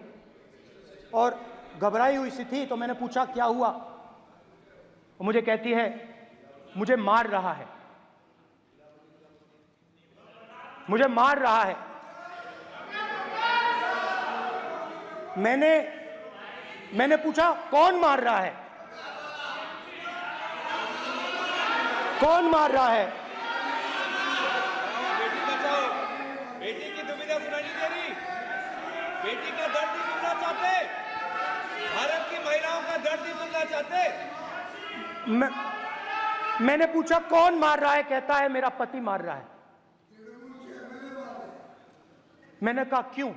और घबराई हुई सी थी। तो मैंने पूछा क्या हुआ, और मुझे कहती है मुझे मार रहा है, मुझे मार रहा है। मैंने पूछा कौन मार रहा है, कौन मार रहा है? बेटी बचाओ, बेटी की दुविधा सुनाई नहीं दे रही, बेटी का दर्द नहीं सुनना चाहते, भारत की महिलाओं का दर्द नहीं सुनना चाहते। मैंने पूछा कौन मार रहा है, कहता है मेरा पति मार रहा है। मैंने कहा क्यों?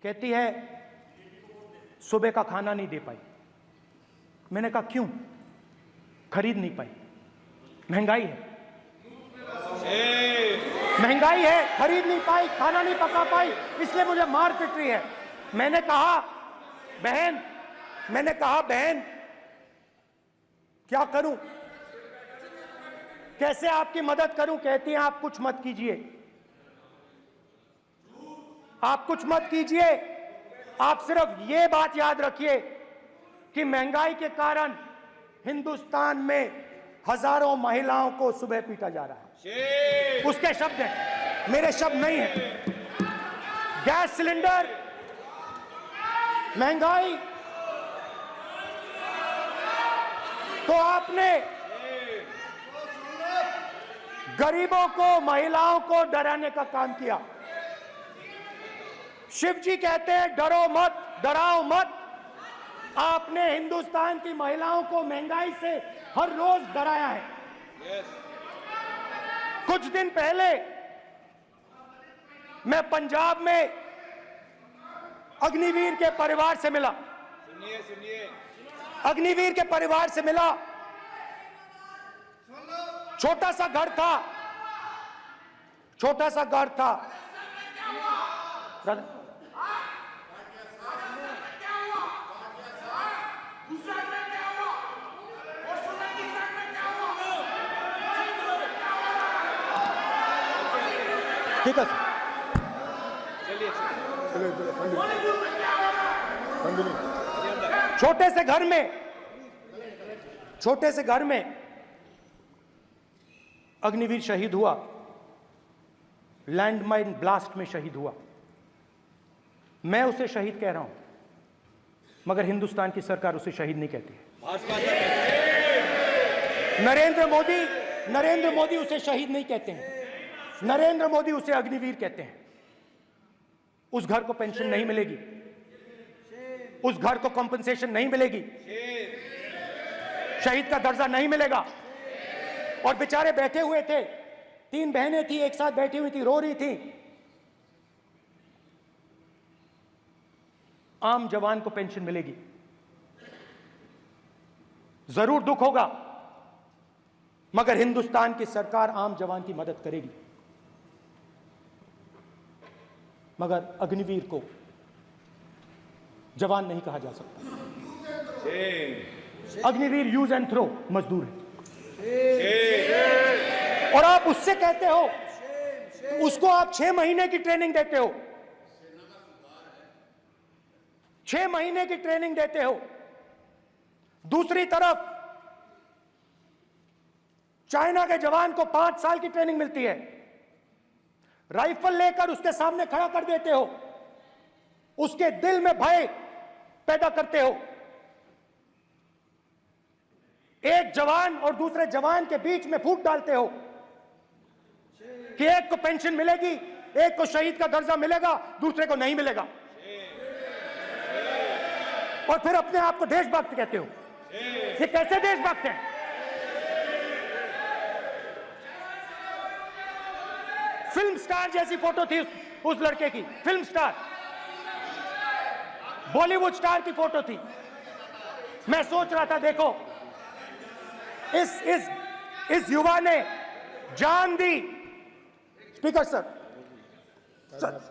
कहती है सुबह का खाना नहीं दे पाई। मैंने कहा क्यों? खरीद नहीं पाई, महंगाई है, महंगाई है, खरीद नहीं पाई, खाना नहीं पका पाई, इसलिए मुझे मार पिट रही है। मैंने कहा बहन क्या करूं, कैसे आपकी मदद करूं? कहती हैं आप कुछ मत कीजिए, आप कुछ मत कीजिए, आप सिर्फ ये बात याद रखिए कि महंगाई के कारण हिंदुस्तान में हजारों महिलाओं को सुबह पीटा जा रहा है। उसके शब्द हैं, मेरे शब्द नहीं हैं। गैस सिलेंडर, महंगाई, तो आपने गरीबों को, महिलाओं को डराने का काम किया। शिव जी कहते हैं डरो मत, डराओ मत। आपने हिंदुस्तान की महिलाओं को महंगाई से हर रोज डराया है। कुछ दिन पहले मैं पंजाब में अग्निवीर के परिवार से मिला। सुनिए अग्निवीर के परिवार से मिला। छोटा सा घर था, छोटा सा घर था। ठीक है छोटे से घर में अग्निवीर शहीद हुआ, लैंडमाइन ब्लास्ट में शहीद हुआ। मैं उसे शहीद कह रहा हूं, मगर हिंदुस्तान की सरकार उसे शहीद नहीं कहती है। नरेंद्र मोदी उसे शहीद नहीं कहते हैं। नरेंद्र मोदी उसे अग्निवीर कहते हैं। उस घर को पेंशन नहीं मिलेगी, उस घर को कॉम्पनसेशन नहीं मिलेगी, शहीद का दर्जा नहीं मिलेगा। और बेचारे बैठे हुए थे, 3 बहनें थी, एक साथ बैठी हुई थी, रो रही थी। आम जवान को पेंशन मिलेगी, जरूर दुख होगा, मगर हिंदुस्तान की सरकार आम जवान की मदद करेगी। मगर अग्निवीर को जवान नहीं कहा जा सकता। अग्निवीर यूज एंड थ्रो मजदूर है। और आप उससे कहते हो, उसको आप 6 महीने की ट्रेनिंग देते हो, 6 महीने की ट्रेनिंग देते हो। दूसरी तरफ चाइना के जवान को 5 साल की ट्रेनिंग मिलती है। राइफल लेकर उसके सामने खड़ा कर देते हो, उसके दिल में भय पैदा करते हो। एक जवान और दूसरे जवान के बीच में फूट डालते हो कि एक को पेंशन मिलेगी, एक को शहीद का दर्जा मिलेगा, दूसरे को नहीं मिलेगा। और फिर अपने आप को देशभक्त कहते हो। ये कैसे देशभक्त हैं? फिल्म स्टार जैसी फोटो थी उस लड़के की, फिल्म स्टार, बॉलीवुड स्टार की फोटो थी। मैं सोच रहा था, देखो इस युवा ने जान दी। स्पीकर सर, अध्यक्ष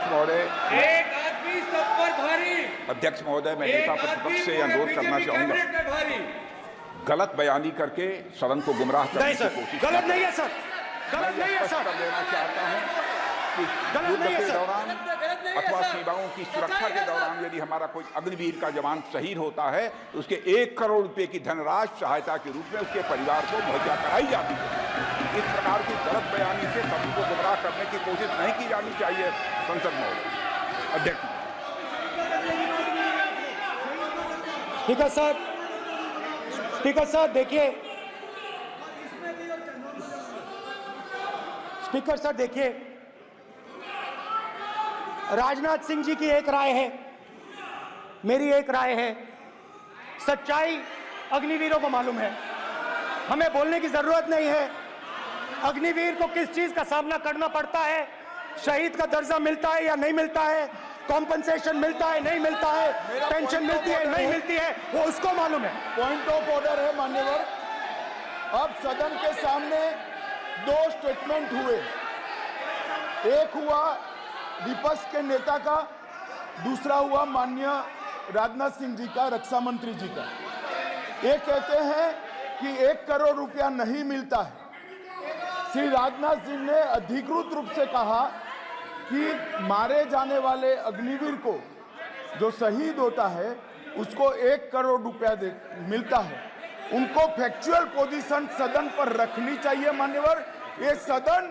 महोदय, एक आदमी सब पर भारी। अध्यक्ष महोदय, मैं नेता प्रतिपक्ष से अनुरोध करना चाहूंगा, गलत बयानी करके सदन को गुमराह करने की कोशिश गलत नहीं है सर, गलत नहीं है सर। कर देना चाहता हूं कि युद्ध के दौरान अथवा सीमाओं की सुरक्षा के दौरान यदि हमारा कोई अग्निवीर का जवान शहीद होता है तो उसके 1 करोड़ रुपए की धनराशि सहायता के रूप में उसके परिवार को मुहैया कराई जाती है। इस प्रकार की गलत बयानी से सभी को गुमराह करने की कोशिश नहीं की जानी चाहिए। संसद महोदय, अध्यक्ष। स्पीकर सर, स्पीकर सर देखिए, स्पीकर सर देखिए, राजनाथ सिंह जी की एक राय है, मेरी एक राय है। सच्चाई अग्निवीरों को मालूम है, हमें बोलने की जरूरत नहीं है। अग्निवीर को किस चीज का सामना करना पड़ता है, शहीद का दर्जा मिलता है या नहीं मिलता है, कॉम्पनसेशन मिलता है नहीं मिलता है, पेंशन मिलती है नहीं मिलती है, वो उसको मालूम है। पॉइंट ऑफ ऑर्डर है मान्यवर। अब सदन के सामने 2 स्टेटमेंट हुए, एक हुआ विपक्ष के नेता का, दूसरा हुआ माननीय राजनाथ सिंह जी का, रक्षा मंत्री जी का। ये कहते हैं कि 1 करोड़ रुपया नहीं मिलता है। श्री राजनाथ सिंह ने अधिकृत रूप से कहा कि मारे जाने वाले अग्निवीर को जो शहीद होता है उसको 1 करोड़ रुपया मिलता है। उनको फैक्चुअल पोजीशन सदन पर रखनी चाहिए मान्यवर। ये सदन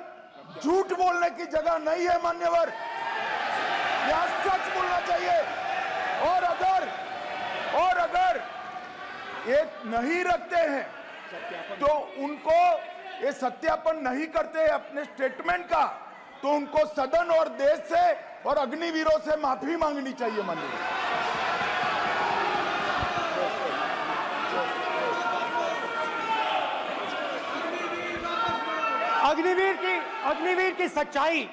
झूठ बोलने की जगह नहीं है मान्यवर, यहां सच बोलना चाहिए। और अगर ये नहीं रखते हैं तो उनको ये सत्यापन नहीं करते अपने स्टेटमेंट का, तो उनको सदन और देश से और अग्निवीरों से माफी मांगनी चाहिए माननीय। अग्निवीर की सच्चाई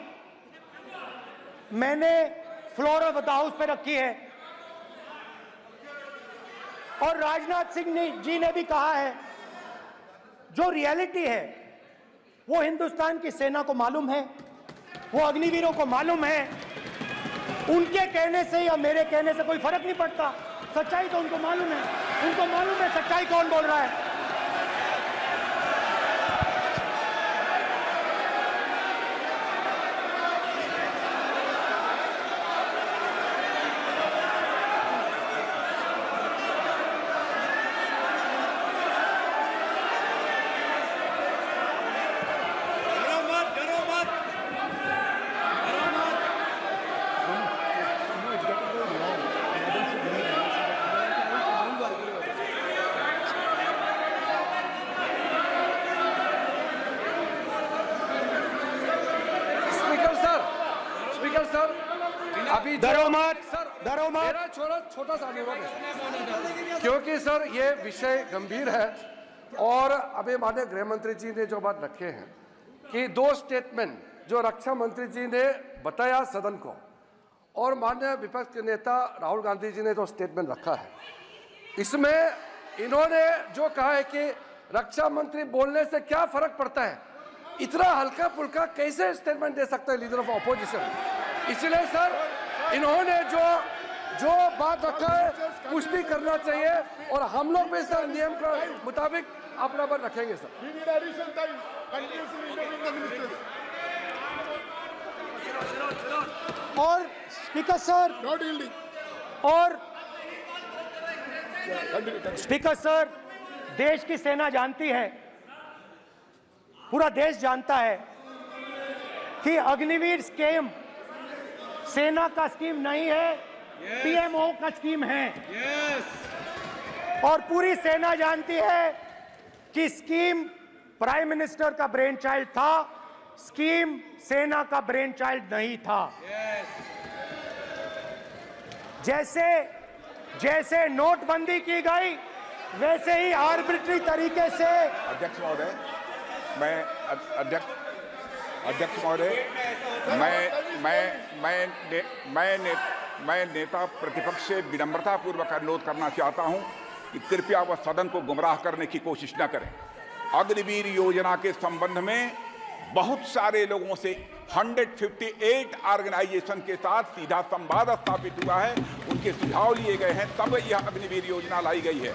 मैंने फ्लोर ऑफ द हाउस पे रखी है और राजनाथ सिंह जी ने भी कहा है, जो रियलिटी है वो हिंदुस्तान की सेना को मालूम है, वो अग्निवीरों को मालूम है। उनके कहने से या मेरे कहने से कोई फर्क नहीं पड़ता, सच्चाई तो उनको मालूम है। उनको मालूम है सच्चाई कौन बोल रहा है। अभी मेरा छोटा सा अनुरोध है, क्योंकि सर ये विषय गंभीर है और अभी माननीय गृह मंत्री जी ने जो बात रखे हैं कि 2 स्टेटमेंट जो रक्षा मंत्री जी ने बताया सदन को और माननीय विपक्ष के नेता राहुल गांधी जी ने जो स्टेटमेंट रखा है, इसमें इन्होंने जो कहा है कि रक्षा मंत्री बोलने से क्या फर्क पड़ता है, इतना हल्का फुल्का कैसे स्टेटमेंट दे सकते हैं लीडर ऑफ ऑपोजिशन। इसलिए सर इन्होंने जो बात रखा है पुष्टि करना चाहिए और हम लोग भी सर नियम के मुताबिक अपना बात रखेंगे सर। और स्पीकर सर स्पीकर सर, देश की सेना जानती है, पूरा देश जानता है कि अग्निवीर स्कीम सेना का स्कीम नहीं है, पीएमओ का स्कीम है। और पूरी सेना जानती है कि स्कीम प्राइम मिनिस्टर का ब्रेन चाइल्ड था, स्कीम सेना का ब्रेन चाइल्ड नहीं था। जैसे नोटबंदी की गई वैसे ही आर्बिट्री तरीके से। अध्यक्ष महोदय, अध्यक्ष महोदय, मैं नेता प्रतिपक्ष से विनम्रता पूर्वक अनुरोध करना चाहता हूं कि कृपया वह सदन को गुमराह करने की कोशिश न करें। अग्निवीर योजना के संबंध में बहुत सारे लोगों से 158 ऑर्गेनाइजेशन के साथ सीधा संवाद स्थापित हुआ है, उनके सुझाव लिए गए हैं, तब यह अग्निवीर योजना लाई गई है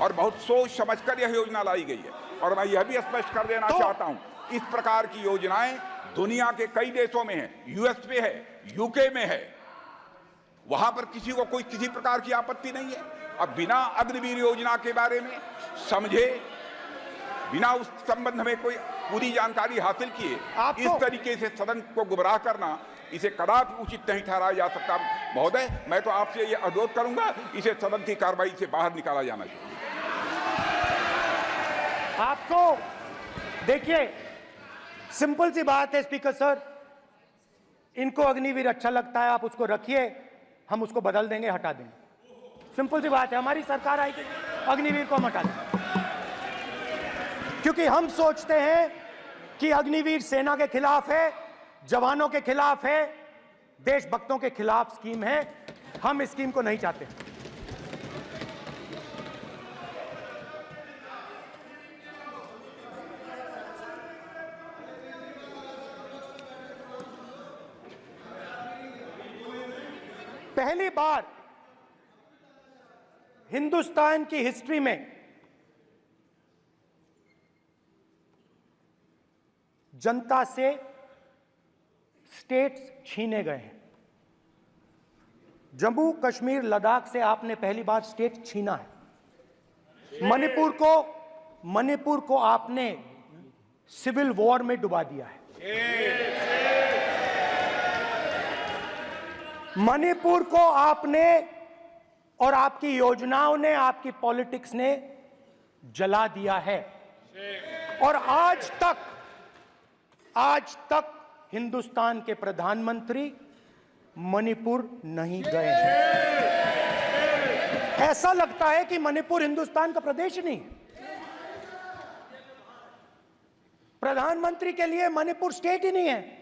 और बहुत सोच समझकर यह योजना लाई गई है। और मैं यह भी स्पष्ट कर देना चाहता हूं, इस प्रकार की योजनाएं दुनिया के कई देशों में है, यूएस में है, यूके में है, वहां पर किसी को कोई किसी प्रकार की आपत्ति नहीं है। अब बिना अग्निवीर योजना के बारे में समझे, बिना उस संबंध में कोई पूरी जानकारी हासिल किए इस तरीके से सदन को गुमराह करना, इसे कदापि उचित नहीं ठहराया जा सकता। महोदय, मैं तो आपसे यह अनुरोध करूंगा, इसे सदन की कार्रवाई से बाहर निकाला जाना चाहिए। आपको देखिए, सिंपल सी बात है स्पीकर सर, इनको अग्निवीर अच्छा लगता है, आप उसको रखिए, हम उसको बदल देंगे, हटा देंगे। सिंपल सी बात है, हमारी सरकार आएगी, अग्निवीर को हम हटा देंगे, क्योंकि हम सोचते हैं कि अग्निवीर सेना के खिलाफ है, जवानों के खिलाफ है, देशभक्तों के खिलाफ स्कीम है। हम इस स्कीम को नहीं चाहते। पहली बार हिंदुस्तान की हिस्ट्री में जनता से स्टेट्स छीने गए हैं। जम्मू कश्मीर लद्दाख से आपने पहली बार स्टेट छीना है। मणिपुर को आपने सिविल वॉर में डुबा दिया है। मणिपुर को आपने और आपकी योजनाओं ने, आपकी पॉलिटिक्स ने जला दिया है। और आज तक हिंदुस्तान के प्रधानमंत्री मणिपुर नहीं गए हैं। ऐसा लगता है कि मणिपुर हिंदुस्तान का प्रदेश ही नहीं है। प्रधानमंत्री के लिए मणिपुर स्टेट ही नहीं है।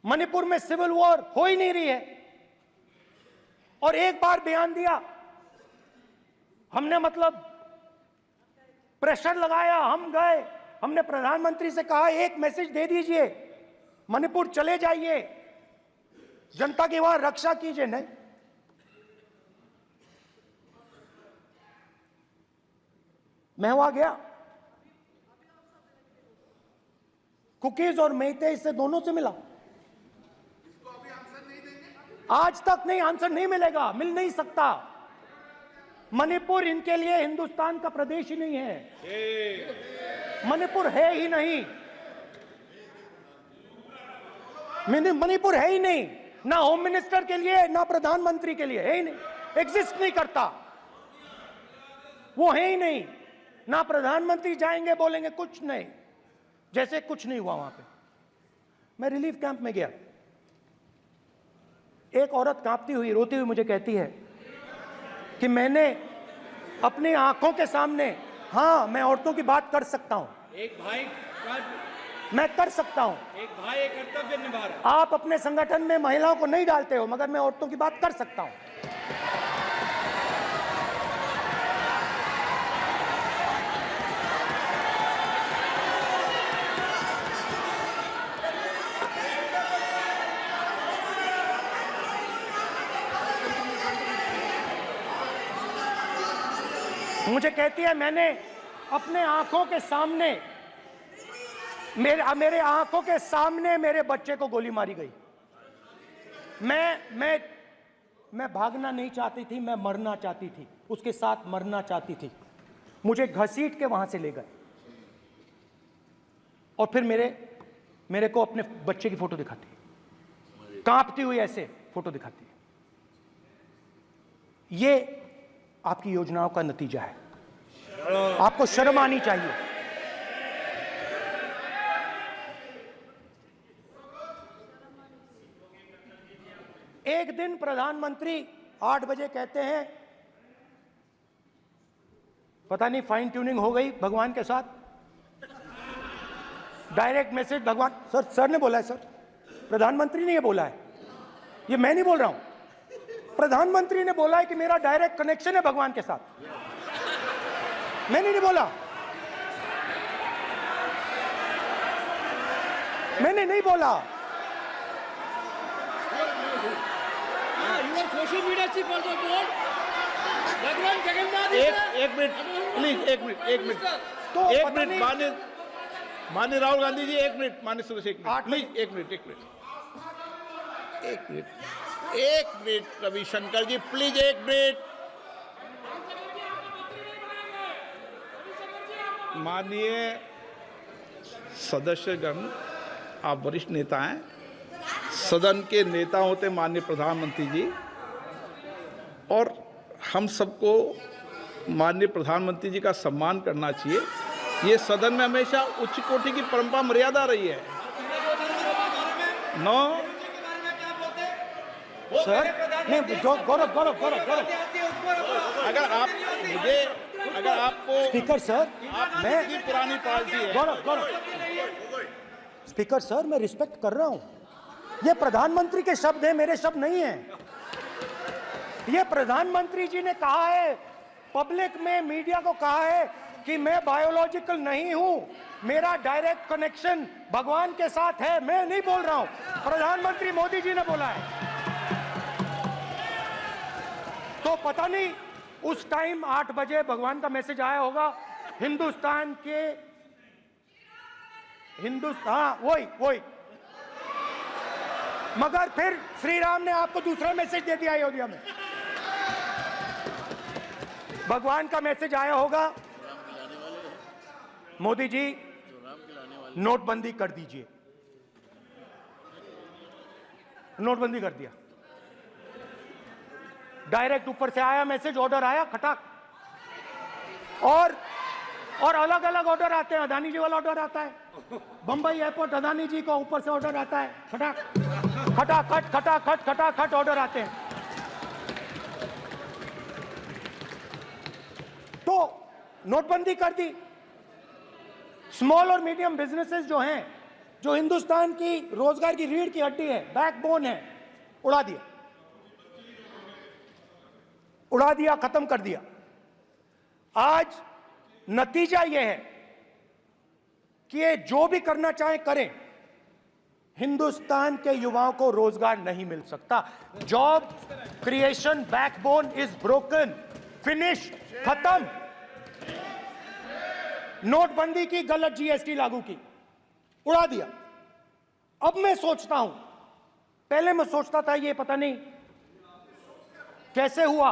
मणिपुर में सिविल वॉर हो ही नहीं रही है। और एक बार बयान दिया हमने, मतलब प्रेशर लगाया, हम गए, हमने प्रधानमंत्री से कहा एक मैसेज दे दीजिए, मणिपुर चले जाइए, जनता की वहां रक्षा कीजिए। नहीं, मैं वहां गया, कुकीज और मेहते से दोनों से मिला। आज तक नहीं, आंसर नहीं मिलेगा, मिल नहीं सकता। मणिपुर इनके लिए हिंदुस्तान का प्रदेश ही नहीं है। मणिपुर है ही नहीं। मणिपुर है ही नहीं, ना होम मिनिस्टर के लिए, ना प्रधानमंत्री के लिए, है ही नहीं, एग्जिस्ट नहीं करता। वो है ही नहीं। ना प्रधानमंत्री जाएंगे बोलेंगे कुछ नहीं, जैसे कुछ नहीं हुआ वहां पे। मैं रिलीफ कैंप में गया, एक औरत कांपती हुई, रोती हुई मुझे कहती है कि मैंने अपनी आंखों के सामने, हाँ मैं औरतों की बात कर सकता हूं, एक भाई मैं कर सकता हूं, एक भाई एक कर्तव्य निभा रहा है। आप अपने संगठन में महिलाओं को नहीं डालते हो, मगर मैं औरतों की बात कर सकता हूं। मुझे कहती है मैंने अपने आंखों के सामने, मेरे आंखों के सामने मेरे बच्चे को गोली मारी गई। मैं भागना नहीं चाहती थी, मैं मरना चाहती थी, उसके साथ मरना चाहती थी। मुझे घसीट के वहां से ले गए और फिर मेरे को अपने बच्चे की फोटो दिखाती है, कांपती हुई ऐसे फोटो दिखाती है। ये आपकी योजनाओं का नतीजा है। आपको शर्म आनी चाहिए। एक दिन प्रधानमंत्री 8 बजे कहते हैं, पता नहीं फाइन ट्यूनिंग हो गई भगवान के साथ, डायरेक्ट मैसेज भगवान, सर ने बोला है, सर प्रधानमंत्री ने ये बोला है, ये मैं नहीं बोल रहा हूं, प्रधानमंत्री ने बोला है कि मेरा डायरेक्ट कनेक्शन है भगवान के साथ। मैंने नहीं बोला, मैंने नहीं बोला। Social media chief also told भगवान जगन्नाथ। एक मिनट प्लीज, एक मिनट तो एक मिनट माननीय राहुल गांधी जी, एक मिनट, माननीय सुरेश, एक मिनट प्लीज, एक मिनट रविशंकर जी प्लीज, एक मिनट। माननीय सदस्यगण, आप वरिष्ठ नेता हैं, सदन के नेता होते माननीय प्रधानमंत्री जी, और हम सबको माननीय प्रधानमंत्री जी का सम्मान करना चाहिए। ये सदन में हमेशा उच्च कोटि की परंपरा मर्यादा रही है। नो सर, नहीं, गौरव, अगर आपको स्पीकर सर, मैं पुरानी पार्टी है। गौरव, स्पीकर सर, मैं रिस्पेक्ट कर रहा हूं। ये प्रधानमंत्री के शब्द हैं, मेरे शब्द नहीं हैं। ये प्रधानमंत्री जी ने कहा है, पब्लिक में, मीडिया को कहा है कि मैं बायोलॉजिकल नहीं हूं, मेरा डायरेक्ट कनेक्शन भगवान के साथ है। मैं नहीं बोल रहा हूं, प्रधानमंत्री मोदी जी ने बोला है। तो पता नहीं उस टाइम 8 बजे भगवान का मैसेज आया होगा हिंदुस्तान, वही मगर फिर श्री राम ने आपको दूसरा मैसेज दे दिया अयोध्या में। भगवान का मैसेज आया होगा, मोदी जी नोटबंदी कर दीजिए। नोटबंदी कर दिया, डायरेक्ट ऊपर से आया मैसेज, ऑर्डर आया खटाक। और अलग अलग ऑर्डर आते हैं। अदानी जी वाला ऑर्डर आता है, बंबई एयरपोर्ट अदानी जी को ऊपर से ऑर्डर आता है, खटाक खटाखट खटाखट खटाखट ऑर्डर आते हैं। तो नोटबंदी कर दी। स्मॉल और मीडियम बिजनेसेस जो हैं, जो हिंदुस्तान की रोजगार की रीढ़ की हड्डी है, बैकबोन है, उड़ा दिया, उड़ा दिया, खत्म कर दिया। आज नतीजा यह है कि ये जो भी करना चाहे करें, हिंदुस्तान के युवाओं को रोजगार नहीं मिल सकता। Job creation backbone is broken, finish, खत्म। नोटबंदी की, गलत जीएसटी लागू की, उड़ा दिया। अब मैं सोचता हूं, पहले मैं सोचता था ये पता नहीं कैसे हुआ,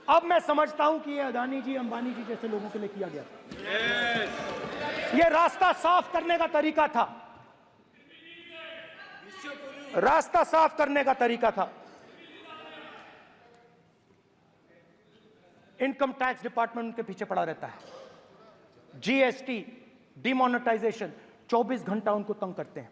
अब मैं समझता हूं कि ये अदानी जी, अंबानी जी जैसे लोगों के लिए किया गया था। ये रास्ता साफ करने का तरीका था, रास्ता साफ करने का तरीका था। इनकम टैक्स डिपार्टमेंट उनके पीछे पड़ा रहता है। जीएसटी, डिमोनेटाइजेशन, 24 घंटा उनको तंग करते हैं।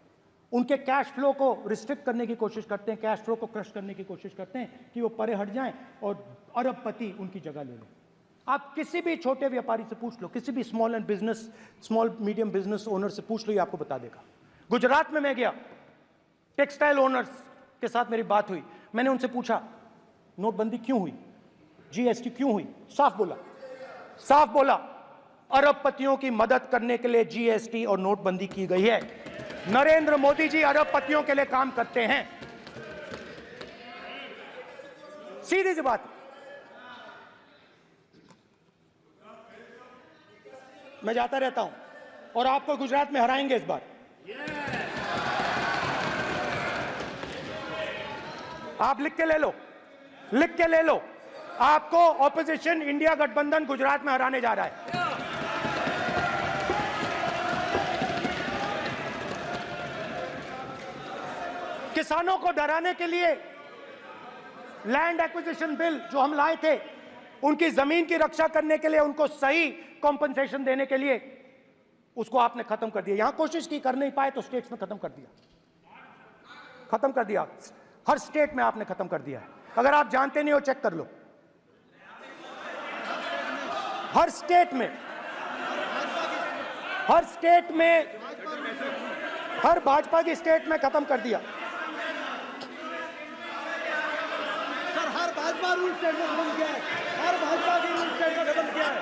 उनके कैश फ्लो को रिस्ट्रिक्ट करने की कोशिश करते हैं, कैश फ्लो को क्रश करने की कोशिश करते हैं कि वो परे हट जाएं और अरबपति उनकी जगह ले लें। आप किसी भी छोटे व्यापारी से पूछ लो, किसी भी स्मॉल मीडियम बिजनेस ओनर से पूछ लो, ये आपको बता देगा। गुजरात में मैं गया, टेक्सटाइल ओनर्स के साथ मेरी बात हुई। मैंने उनसे पूछा नोटबंदी क्यों हुई, जीएसटी क्यों हुई? साफ बोला अरबपतियों की मदद करने के लिए जीएसटी और नोटबंदी की गई है। नरेंद्र मोदी जी अरबपतियों के लिए काम करते हैं, सीधी सी बात। मैं जाता रहता हूं और आपको गुजरात में हराएंगे इस बार। आप लिख के ले लो, आपको ऑपोजिशन इंडिया गठबंधन गुजरात में हराने जा रहा है। किसानों को डराने के लिए लैंड एक्विजिशन बिल जो हम लाए थे, उनकी जमीन की रक्षा करने के लिए, उनको सही कॉम्पनसेशन देने के लिए, उसको आपने खत्म कर दिया। यहां कोशिश की, कर नहीं पाए तो स्टेट्स में खत्म कर दिया। हर स्टेट में आपने खत्म कर दिया है। अगर आप जानते नहीं हो, चेक कर लो। हर स्टेट में, हर भाजपा की स्टेट में खत्म कर दिया। सर, हर भाजपा रूल स्टेट में खत्म किया है। हर भाजपा की रूल स्टेट में खत्म किया है।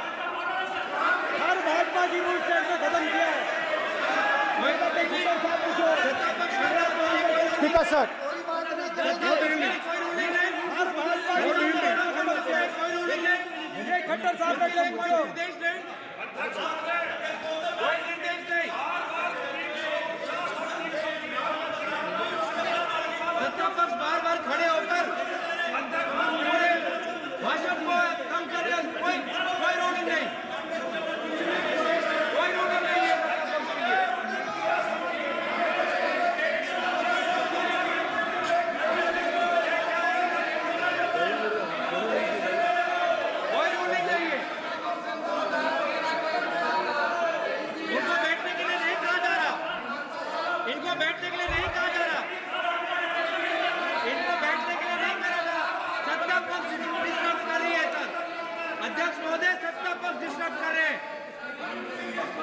हर भाजपा की रूल स्टेट में खत्म किया है। स्पीकर सर, खट्टर साहब का जब सत्तापक्ष बार खड़े होकर भाषण को कम कर रहे हैं। कोई रोक नहीं, कोई रोक नहीं है। कोई रूलिंग नहीं है। इनको बैठने के लिए नहीं कहा जा रहा। इनको बैठने के लिए नहीं कहा जा रहा। इनको बैठने के लिए नहीं कहा जा रहा। सत्ता पक्ष डिस्टर्ब कर रही है। सर, अध्यक्ष महोदय सत्ता पक्ष डिस्टर्ब कर रहे हैं।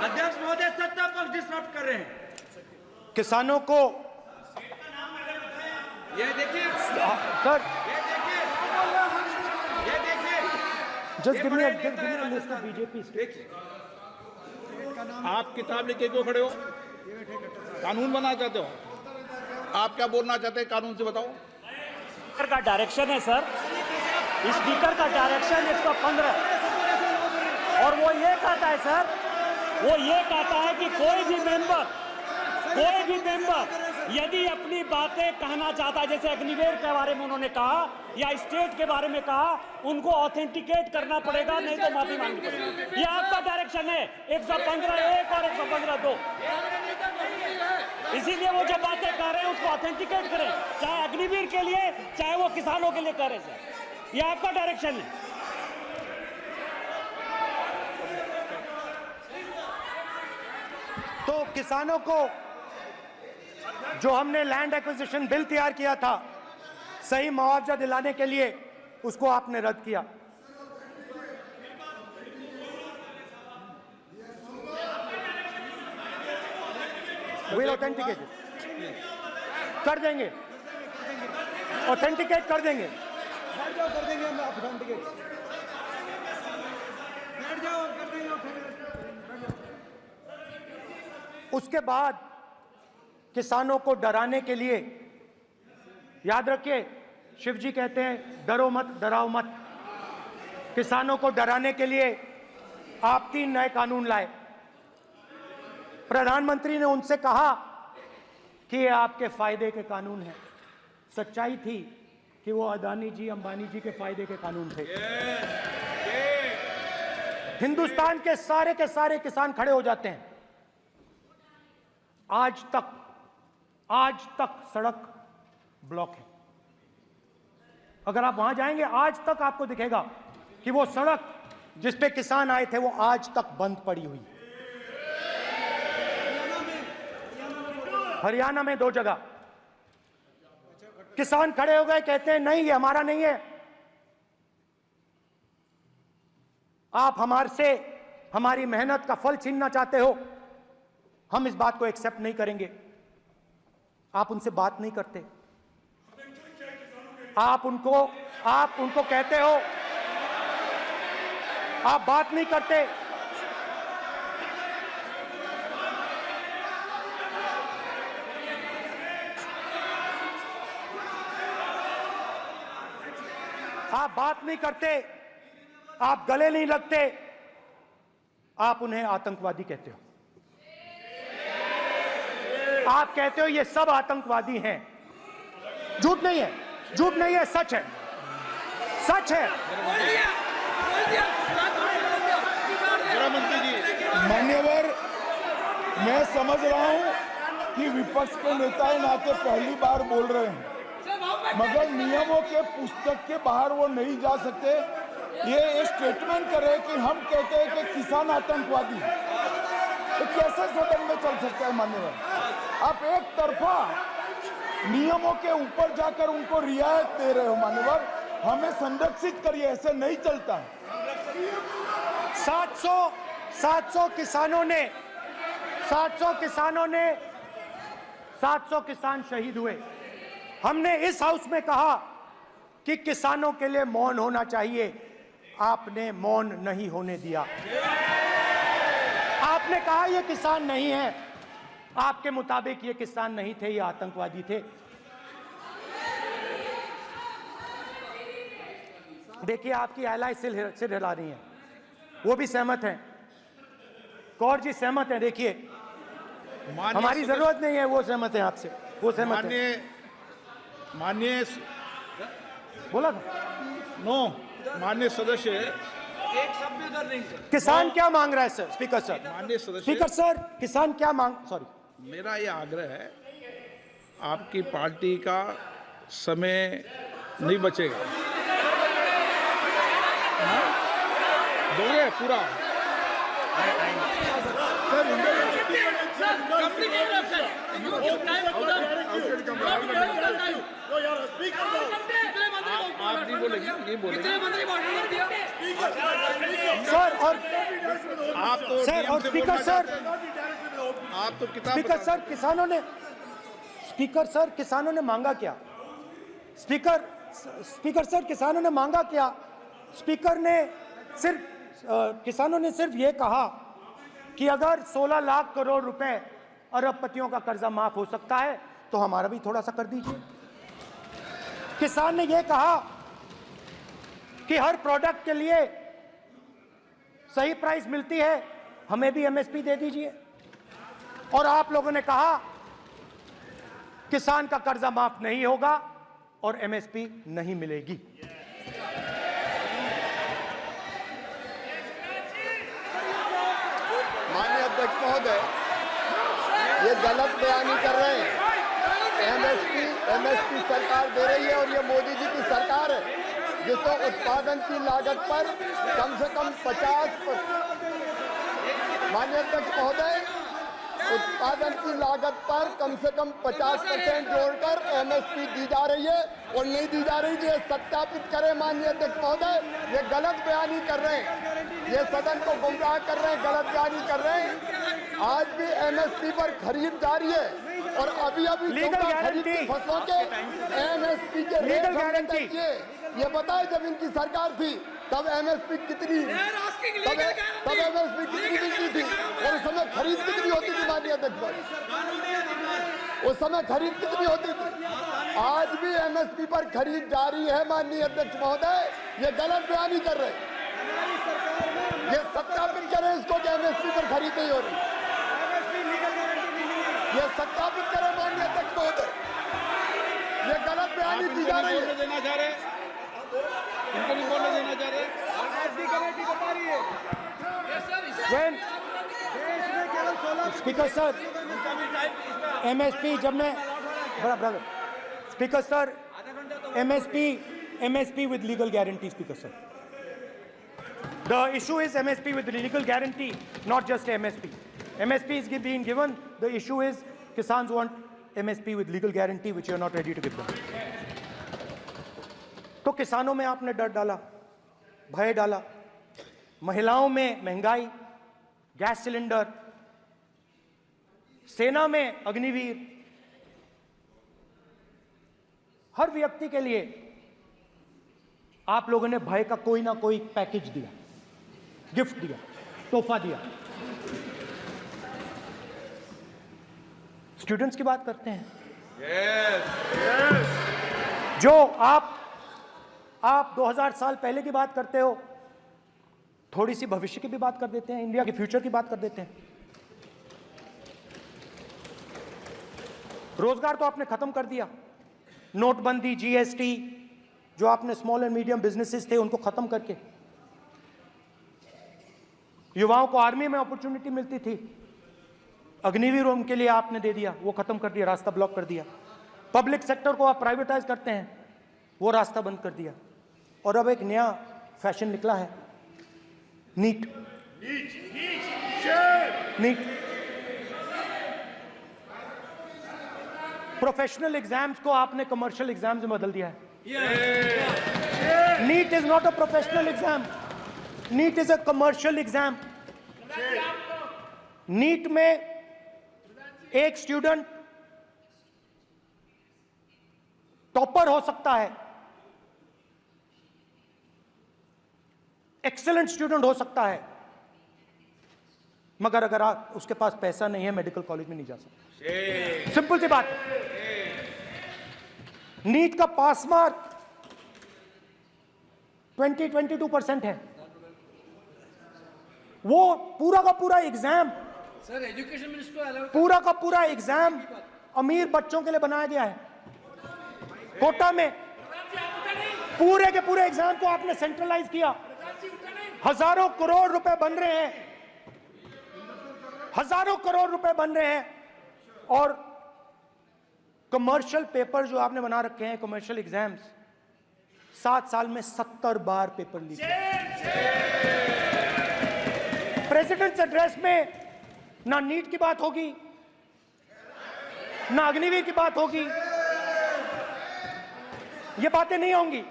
अध्यक्ष महोदय सत्ता पक्ष डिस्टर्ब कर रहे हैं। किसानों को ये देखिए सर, ये देखिए just give me a list of BJP states. आप किताब लेके क्यों खड़े हो? कानून बनाना चाहते हो? आप क्या बोलना चाहते हैं, कानून से बताओ। स्पीकर का डायरेक्शन है सर, स्पीकर का डायरेक्शन 115, और वो ये कहता है सर, वो ये कहता है कि कोई भी मेंबर यदि अपनी बातें कहना चाहता है, जैसे अग्निवीर के बारे में उन्होंने कहा या स्टेट के बारे में कहा, उनको ऑथेंटिकेट करना पड़ेगा, नहीं तो माफी मांगनी पड़ेगी। ये आपका डायरेक्शन है 115(1) और 115(2). इसीलिए वो जो बातें कर रहे हैं उसको ऑथेंटिकेट करें, चाहे अग्निवीर के लिए चाहे वो किसानों के लिए कर रहे सर। ये आपका डायरेक्शन है। तो किसानों को जो हमने लैंड एक्विजिशन बिल तैयार किया था सही मुआवजा दिलाने के लिए, उसको आपने रद्द किया। विल ऑथेंटिकेट कर देंगे, ऑथेंटिकेट कर देंगे, कर देंगे हम ऑथेंटिकेट, बैठ जाओ, कर देंगे ऑथेंटिकेट। उसके बाद किसानों को डराने के लिए, याद रखिए शिवजी कहते हैं डरो मत डराओ मत, किसानों को डराने के लिए आप 3 नए कानून लाए। प्रधानमंत्री ने उनसे कहा कि ये आपके फायदे के कानून हैं। सच्चाई थी कि वो अदानी जी अंबानी जी के फायदे के कानून थे। हिंदुस्तान के सारे किसान खड़े हो जाते हैं। आज तक सड़क ब्लॉक है। अगर आप वहां जाएंगे आज तक आपको दिखेगा कि वो सड़क जिस पे किसान आए थे वो आज तक बंद पड़ी हुई। हरियाणा में 2 जगह किसान खड़े हो गए, कहते हैं नहीं ये हमारा नहीं है, आप हमारे से हमारी मेहनत का फल छीनना चाहते हो, हम इस बात को एक्सेप्ट नहीं करेंगे। आप उनसे बात नहीं करते, आप उनको कहते हो, आप बात नहीं करते। आप बात नहीं करते, आप गले नहीं लगते, आप उन्हें आतंकवादी कहते हो। आप कहते हो ये सब आतंकवादी हैं। झूठ नहीं है, झूठ नहीं है, सच है, सच है। मान्यवर, मैं समझ रहा हूं कि विपक्ष के नेता है नाते पहली बार बोल रहे हैं, मगर नियमों के पुस्तक के बाहर वो नहीं जा सकते। ये स्टेटमेंट करे कि हम कहते हैं कि किसान आतंकवादी, तो कैसे सदन में चल सकता है मान्यवर? आप एक तरफा नियमों के ऊपर जाकर उनको रियायत दे रहे हो मान्यवर, हमें संरक्षित करिए, ऐसे नहीं चलता। 700 किसान शहीद हुए। हमने इस हाउस में कहा कि किसानों के लिए मौन होना चाहिए, आपने मौन नहीं होने दिया। आपने कहा ये किसान नहीं है, आपके मुताबिक ये किसान नहीं थे, ये आतंकवादी थे। देखिए आपकी एलाय सिर हिला रही हैं, वो भी सहमत हैं, कौर जी सहमत हैं। देखिए हमारी जरूरत नहीं है, वो सहमत हैं आपसे, वो सहमत हैं। माननीय बोला था माननीय सदस्य, एक शब्द उधर नहीं सर। किसान क्या मांग रहा है सर? स्पीकर सर, माननीय सदस्य, स्पीकर सर, किसान क्या मांग, सॉरी, मेरा ये आग्रह है, आपकी पार्टी का समय नहीं बचेगा, दोगे पूरा। आप नहीं बोलेंगे, ये बोलेंगे सर। और आप तो सर, और स्पीकर सर, आप तो किताब स्पीकर सर, किसानों ने मांगा क्या? स्पीकर सर, किसानों ने मांगा क्या? किसानों ने सिर्फ ये कहा कि अगर 16 लाख करोड़ रुपए अरबपतियों का कर्जा माफ हो सकता है तो हमारा भी थोड़ा सा कर दीजिए। किसान ने यह कहा कि हर प्रोडक्ट के लिए सही प्राइस मिलती है, हमें भी एमएसपी दे दीजिए। और आप लोगों ने कहा किसान का कर्जा माफ नहीं होगा और एमएसपी नहीं मिलेगी। माननीय अध्यक्ष महोदय, ये गलत बयानी कर रहे हैं। एमएसपी सरकार दे रही है और ये मोदी जी की सरकार है जिसको उत्पादन की लागत पर कम से कम 50%, माननीय अध्यक्ष महोदय, उत्पादन की लागत पर कम से कम 50% जोड़कर एमएसपी दी जा रही है और नहीं दी जा रही। ये सत्यापित करें माननीय अध्यक्ष महोदय, ये गलत बयानी कर रहे हैं, ये सदन को गुमराह कर रहे हैं, गलत बयानी कर रहे हैं। आज भी एमएसपी पर खरीद जारी है और अभी खरीद की फसलों के एमएसपी के रेट हमने तय किए। ये बताए जब इनकी सरकार थी तब एमएसपी कितनी मिलती थी और उस समय खरीद कितनी होती थी माननीय अध्यक्ष, उस समय खरीद कितनी होती थी। आज भी एमएसपी पर खरीद जारी है माननीय अध्यक्ष महोदय, ये गलत बयानी कर रहे हैं। ये सत्यापित करें इसको कि एमएसपी पर खरीद नहीं हो रही, ये सत्यापित करें माननीय अध्यक्ष महोदय, ये गलत बयानी की जा रही है। देना चाह रहे, इनको नहीं बोलने देना चाह रहे। स्पीकर सर, एमएसपी जब मैं brother speaker sir, MSP with legal guarantee, speaker sir, the issue is MSP with legal guarantee, not just MSP. MSP is being given, the issue is Kisans want MSP with legal guarantee which you are not ready to give them. तो किसानों में आपने डर डाला, भय डाला, महिलाओं में महंगाई, गैस सिलेंडर, सेना में अग्निवीर, हर व्यक्ति के लिए आप लोगों ने भय का कोई ना कोई पैकेज दिया, गिफ्ट दिया, तोहफा दिया। स्टूडेंट्स की बात करते हैं। जो आप 2000 साल पहले की बात करते हो, थोड़ी सी भविष्य की भी बात कर देते हैं, इंडिया के फ्यूचर की बात कर देते हैं। रोजगार तो आपने खत्म कर दिया, नोटबंदी, जीएसटी, जो आपने स्मॉल एंड मीडियम बिजनेसेस थे उनको खत्म करके, युवाओं को आर्मी में अपॉर्चुनिटी मिलती थी, अग्निवीर उनके लिए आपने दे दिया, वो खत्म कर दिया, रास्ता ब्लॉक कर दिया। पब्लिक सेक्टर को आप प्राइवेटाइज करते हैं, वो रास्ता बंद कर दिया। और अब एक नया फैशन निकला है, नीट। प्रोफेशनल एग्जाम्स को आपने कमर्शियल एग्जाम्स में बदल दिया है। NEET is not a professional exam, NEET is a commercial exam. NEET में एक स्टूडेंट टॉपर हो सकता है, एक्सीलेंट स्टूडेंट हो सकता है, मगर अगर उसके पास पैसा नहीं है मेडिकल कॉलेज में नहीं जा सकता। सिंपल सी बात। नीट का पास मार्क 22% है। वो पूरा का पूरा एग्जाम, सर एजुकेशन मिनिस्टर पूरा का पूरा एग्जाम अमीर बच्चों के लिए बनाया गया है। कोटा में पूरे के पूरे एग्जाम को आपने सेंट्रलाइज किया। हजारों करोड़ रुपए बन रहे हैं, हजारों करोड़ रुपए बन रहे हैं। और कमर्शियल पेपर जो आपने बना रखे हैं, कमर्शियल एग्जाम्स, 7 साल में 70 बार पेपर लीक। प्रेसिडेंट्स एड्रेस में ना नीट की बात होगी, ना अग्निवीर की बात होगी, ये बातें नहीं होंगी।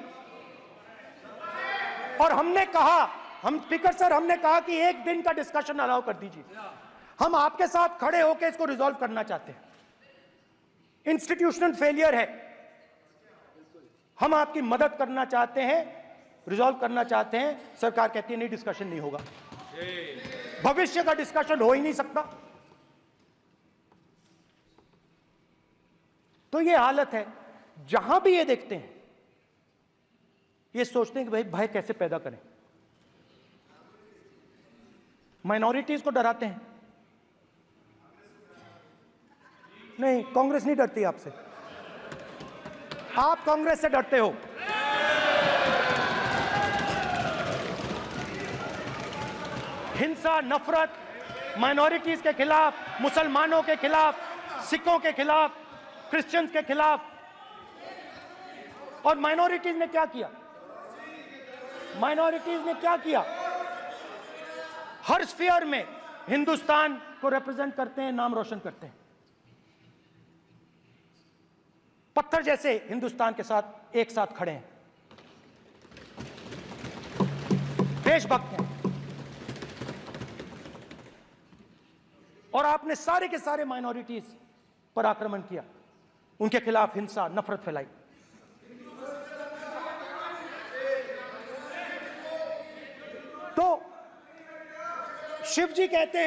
और हमने कहा, हम स्पीकर सर, हमने कहा कि एक दिन का डिस्कशन अलाउ कर दीजिए। हम आपके साथ खड़े होकर इसको रिजॉल्व करना चाहते हैं। इंस्टीट्यूशनल फेलियर है, हम आपकी मदद करना चाहते हैं, रिजॉल्व करना चाहते हैं। सरकार कहती है नहीं, डिस्कशन नहीं होगा, भविष्य का डिस्कशन हो ही नहीं सकता। तो ये हालत है। जहां भी ये देखते हैं, ये सोचते हैं कि भाई भय कैसे पैदा करें, माइनॉरिटीज को डराते हैं। नहीं, कांग्रेस नहीं डरती आपसे। आप कांग्रेस से डरते हो। हिंसा, नफरत, माइनॉरिटीज के खिलाफ, मुसलमानों के खिलाफ, सिखों के खिलाफ, क्रिश्चियंस के खिलाफ। और माइनॉरिटीज ने क्या किया? माइनॉरिटीज ने क्या किया? हर स्फीयर में हिंदुस्तान को रिप्रेजेंट करते हैं, नाम रोशन करते हैं। पत्थर जैसे हिंदुस्तान के साथ एक साथ खड़े हैं, देशभक्त हैं। और आपने सारे के सारे माइनॉरिटीज पर आक्रमण किया, उनके खिलाफ हिंसा, नफरत फैलाई। तो शिव जी कहते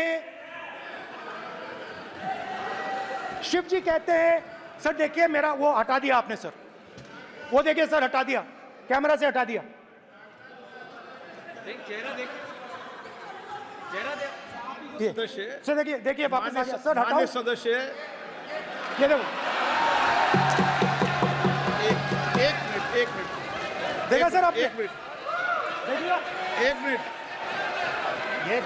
हैं, सर देखिए मेरा वो हटा दिया आपने सर, वो देखिए सर हटा दिया, कैमरा से हटा दिया। चेहरा देख, सर देखिए वापस आ गया सर, हटाओ सदस्य। ये देखो, एक मिनट देखा सर आपने? एक मिनट ये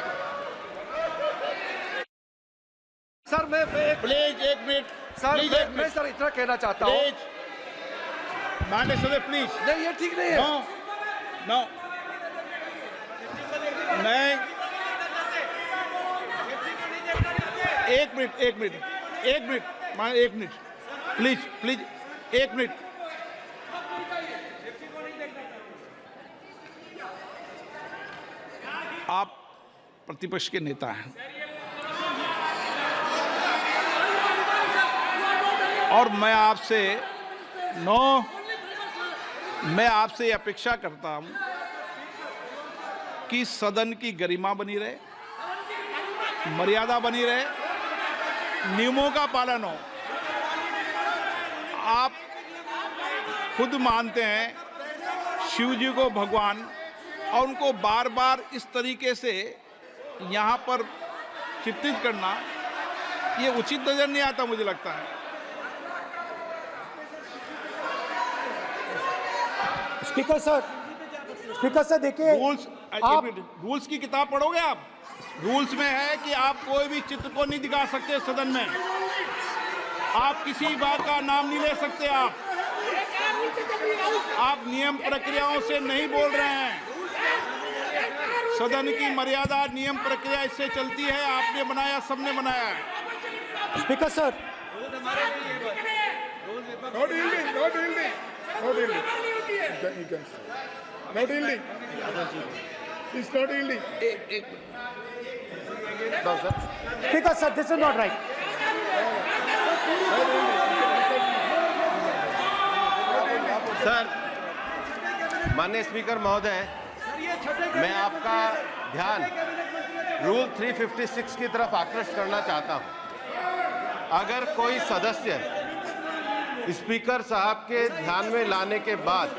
सर मैं प्लीज एक मिनट सर मैं सर इतना कहना चाहता हूँ, प्लीज माननीय सदस्य प्लीज। नहीं ये ठीक नहीं है। नो नहीं, एक मिनट माननीय, एक मिनट प्लीज एक मिनट। आप प्रतिपक्ष के नेता हैं और मैं आपसे अपेक्षा करता हूं कि सदन की गरिमा बनी रहे, मर्यादा बनी रहे, नियमों का पालन हो। आप खुद मानते हैं शिव जी को भगवान, और उनको बार बार इस तरीके से यहाँ पर चित्रित करना ये उचित नजर नहीं आता, मुझे लगता है। स्पीकर सर देखिए, रूल्स की किताब पढ़ोगे आप? रूल्स में है कि आप कोई भी चित्र को नहीं दिखा सकते सदन में, आप किसी बात का नाम नहीं ले सकते, आप नियम प्रक्रियाओं से नहीं बोल रहे हैं। सदन की मर्यादा, नियम प्रक्रिया इससे चलती है, आपने बनाया, सबने बनाया है। Speaker sir, No dealing. It's not dealing. Speaker sir, this is not right. Sir, माननीय स्पीकर महोदय, मैं आपका ध्यान रूल 356 की तरफ आकृष्ट करना चाहता हूं। अगर कोई सदस्य स्पीकर साहब के ध्यान में लाने के बाद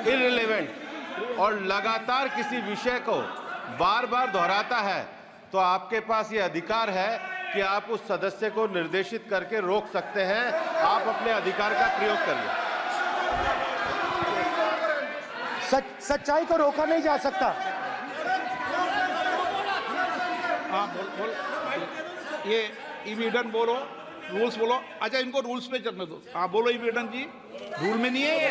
इररिलेवेंट और लगातार किसी विषय को बार बार दोहराता है, तो आपके पास ये अधिकार है कि आप उस सदस्य को निर्देशित करके रोक सकते हैं। आप अपने अधिकार का प्रयोग करिए। सच्चाई को रोका नहीं जा सकता। हाँ बोल ये इविडेंट बोलो, रूल्स बोलो। अच्छा इनको रूल्स पे चलने दो। हाँ बोलो इविडेंट जी, रूल में नहीं है ये,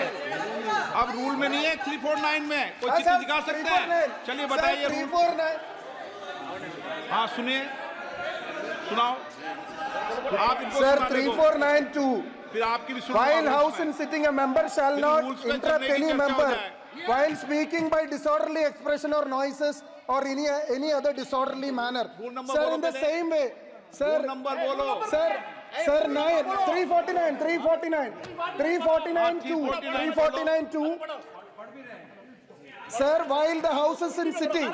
अब रूल में नहीं है। 349 में कोई चित्र दिखा सकते हैं? चलिए बताइए। 349 हाँ सुनिए, सुनाओ आप इनको। सर 3492 फिर आपकी भी सुनो। While house in sitting, a member shall not interrupt any member while speaking by disorderly expression or noises or any other disorderly manner. Sir, in the same way, sir. Number बोलो। Sir 349 Sir, while the house is in sitting,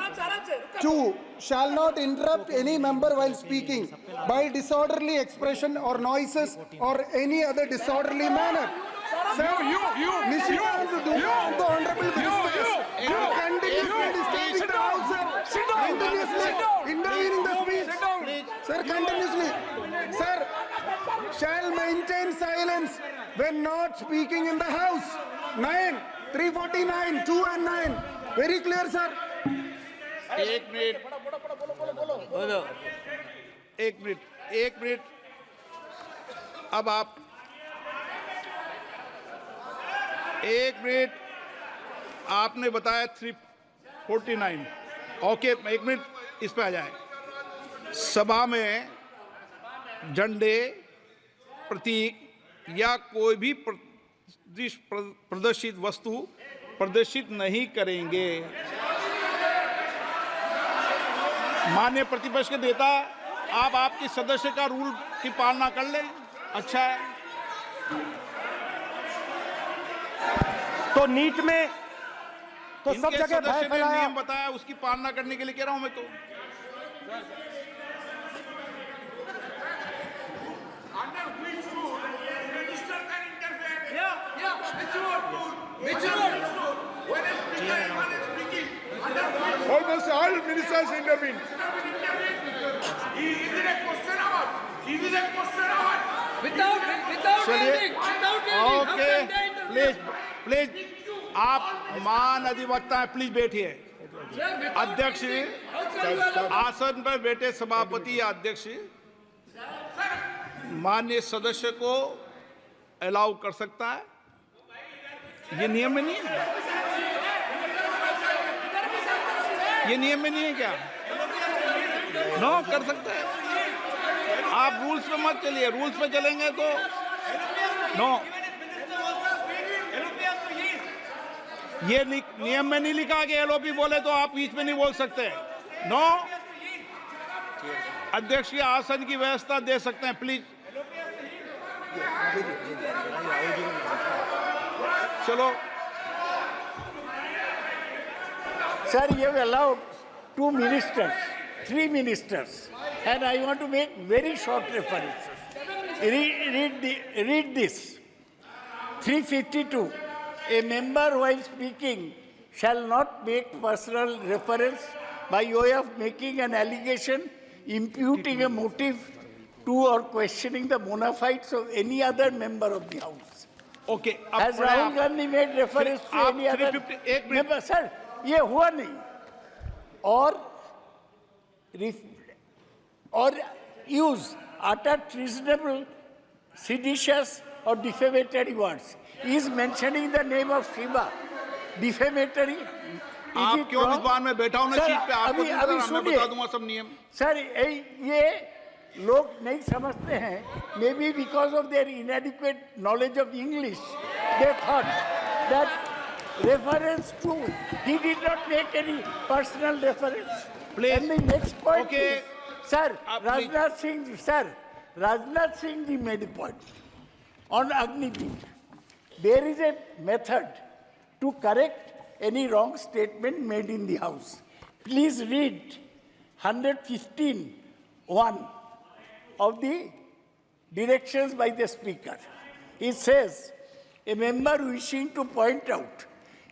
2 shall not interrupt any member while speaking by disorderly expression or noises or any other disorderly manner. Sir, the honorable minister continuously disturbing the house, sir. Continuously intervening the speech. Sir, continuously. Sir, shall maintain silence when not speaking in the house. 9, 349, 2 and 9. Very clear, sir. एक minute अब आप एक minute आपने बताया 349 okay एक minute इस पे आ जाए सभा में झंडे प्रतीक या कोई भी प्रदर्शित वस्तु प्रदर्शित नहीं करेंगे माननीय प्रतिपक्ष के नेता आप आपकी सदस्य का रूल की पालना कर लें अच्छा है तो नीट में तो सब इनके जगह भय सदस्य ने फैलाया नियम बताया उसकी पालना करने के लिए कह रहा हूं मैं तो Almost all ministers intervene. Okay please आप मान अधिवक्ता हैं प्लीज बैठिए अध्यक्ष आसन पर बैठे सभापति या अध्यक्ष माननीय सदस्य को अलाउ कर सकता है ये नियम में नहीं है ये नियम में नहीं है क्या नो कर सकते हैं आप रूल्स पे मत चलिए रूल्स पे चलेंगे तो नो ये नियम में नहीं लिखा कि एलओपी बोले तो आप बीच में नहीं बोल सकते नो अध्यक्ष के आसन की व्यवस्था दे सकते हैं प्लीज चलो Sir, you have allowed 2 ministers, 3 ministers, and I want to make very short references. Read this. 352. A member while speaking shall not make personal reference by way of making an allegation, imputing a motive to or questioning the bona fides of any other member of the House. Okay. Has Rahul Gandhi made reference to any other member? Sir, ये हुआ नहीं और use utter treasonable, seditious or defamatory words. He is mentioning the name of Shiva. Defamatory. आप क्यों विद्वान में बैठा हूं ना सीट पे आपको मैं बता दूंगा सब नियम सर ये लोग नहीं समझते हैं may be because of their inadequate knowledge of English they thought that reference to he did not make any personal reference. Please. And the next point Okay. is, sir, Rajnath Singh ji made a point on Agniveer. There is a method to correct any wrong statement made in the House. Please read 115(1) of the directions by the Speaker. It says, a member wishing to point out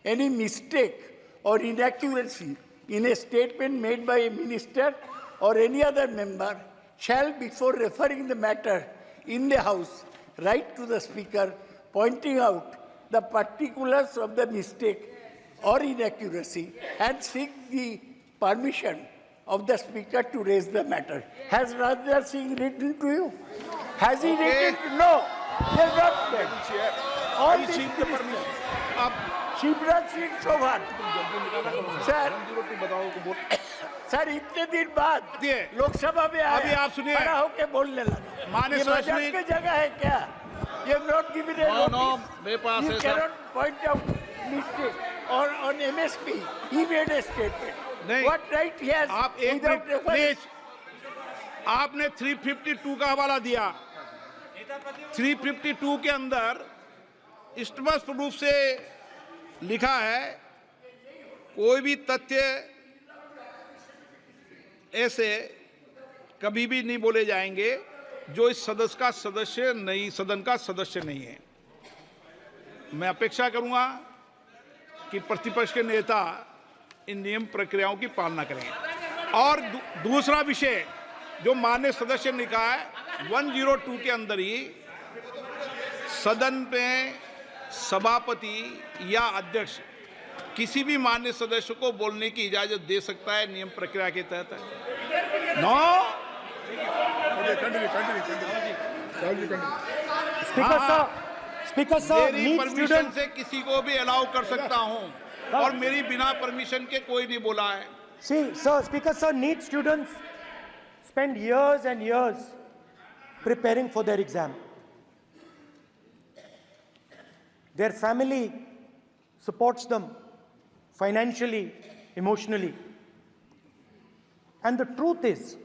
any mistake or inaccuracy in a statement made by a minister or any other member shall, before referring the matter in the House, write to the Speaker, pointing out the particulars of the mistake or inaccuracy and seek the permission of the Speaker to raise the matter. Has Rajnath Singh written to you? Has he written? No. He has not written. All these ministers. Shivraj Singh Chouhan sir इतने दिन बाद लोकसभा में अभी आप सुनिए खड़ा होकर बोलने लगा माननीय मजाक की जगह है क्या ये नॉट गिवन ए नोटिस मेरे पास you can not point out mistake और on MSP he made a statement नहीं व्हाट राइट ही हैज आप एक मिनट प्लीज आपने 352 का हवाला दिया 352 के अंदर स्पष्ट रूप से लिखा है कोई भी तथ्य ऐसे कभी भी नहीं बोले जाएंगे जो इस सदन का सदस्य नहीं है। मैं अपेक्षा करूंगा कि प्रतिपक्ष के नेता इन नियम प्रक्रियाओं की पालना करें। और दूसरा विषय जो माननीय सदस्य ने कहा है 102 के अंदर ही सदन में सभापति या अध्यक्ष किसी भी मान्य सदस्य को बोलने की इजाजत दे सकता है, नियम प्रक्रिया के तहत है। नो स्पीकर सर, मेरी परमिशन से किसी को भी अलाउ कर सकता हूं और मेरी बिना परमिशन के कोई नहीं बोला है। See, sir, Speaker sir, NEET students spend years and years preparing for their exam. Their family supports them financially, emotionally. And the truth is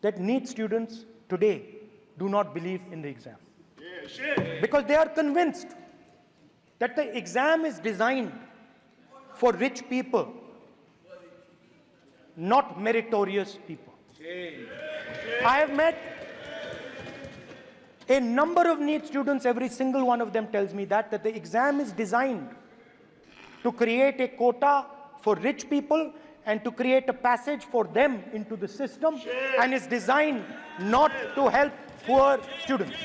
that NEET students today do not believe in the exam. Because they are convinced that the exam is designed for rich people, not meritorious people. I have met a number of NEET students, every single one of them tells me that the exam is designed to create a quota for rich people and to create a passage for them into the system, and is designed not to help poor students.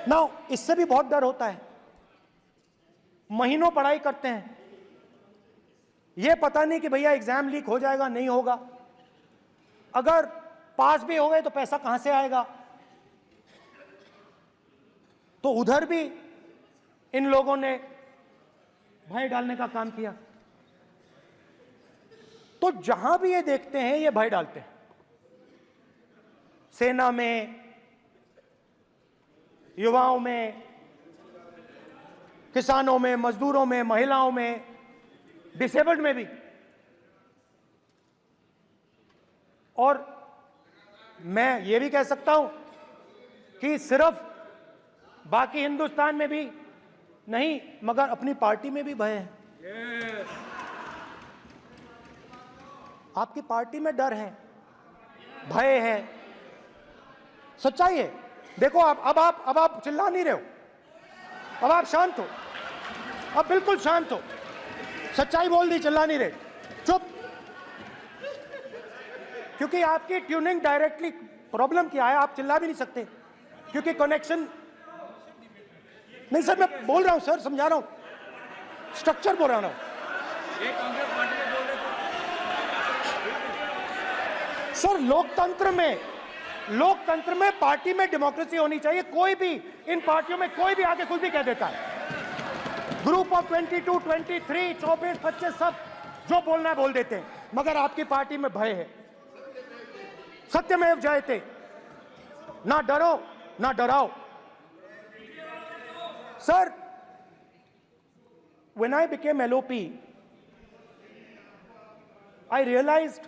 Now, इससे भी बहुत डर होता है। महीनों पढ़ाई करते हैं, ये पता नहीं कि भैया एग्जाम लीक हो जाएगा नहीं होगा, अगर पास भी हो गए तो पैसा कहां से आएगा। तो उधर भी इन लोगों ने भय डालने का काम किया। तो जहां भी ये देखते हैं ये भय डालते हैं। सेना में, युवाओं में, किसानों में, मजदूरों में, महिलाओं में, डिसेबल्ड में भी। और मैं ये भी कह सकता हूं कि सिर्फ बाकी हिंदुस्तान में भी नहीं, मगर अपनी पार्टी में भी भय है। आपकी पार्टी में डर है, भय है, सच्चाई है। देखो अब आप चिल्ला नहीं रहे हो, अब आप शांत हो, अब बिल्कुल शांत हो। सच्चाई बोल दी, चिल्ला नहीं रहे, चुप। क्योंकि आपकी ट्यूनिंग डायरेक्टली, प्रॉब्लम क्या है, आप चिल्ला भी नहीं सकते क्योंकि कनेक्शन नहीं। सर मैं बोल रहा हूं, सर समझा रहा हूं, स्ट्रक्चर बोल रहा हूं। सर लोकतंत्र में पार्टी में डेमोक्रेसी होनी चाहिए। कोई भी इन पार्टियों में कोई भी आके कुछ भी कह देता है। ग्रुप ऑफ 22, 23, 24, 25 सब जो बोलना है बोल देते हैं, मगर आपकी पार्टी में भय है। सत्यमेव जयते, ना डरो ना डराओ। Sir, when I became LOP, I realized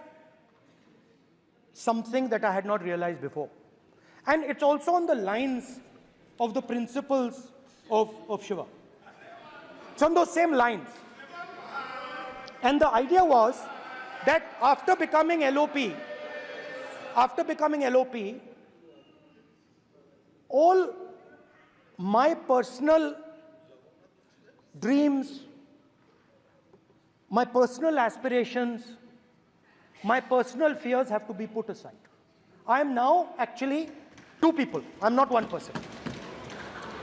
something that I had not realized before. And it's also on the lines of the principles of Shiva. It's on those same lines. And the idea was that after becoming LOP, all my personal dreams, my personal aspirations, my personal fears have to be put aside. I am now actually two people. I'm not one person.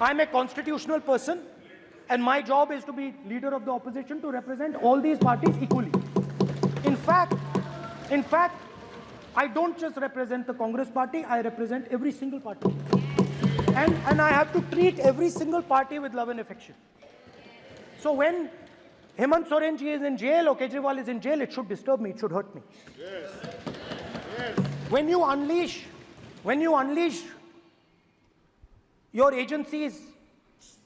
I'm a constitutional person, and my job is to be leader of the opposition, to represent all these parties equally. In fact, I don't just represent the Congress party, I represent every single party. And I have to treat every single party with love and affection. So when Hemant Soren ji is in jail or Kejriwal is in jail, it should disturb me, it should hurt me. Yes. Yes. When you unleash your agencies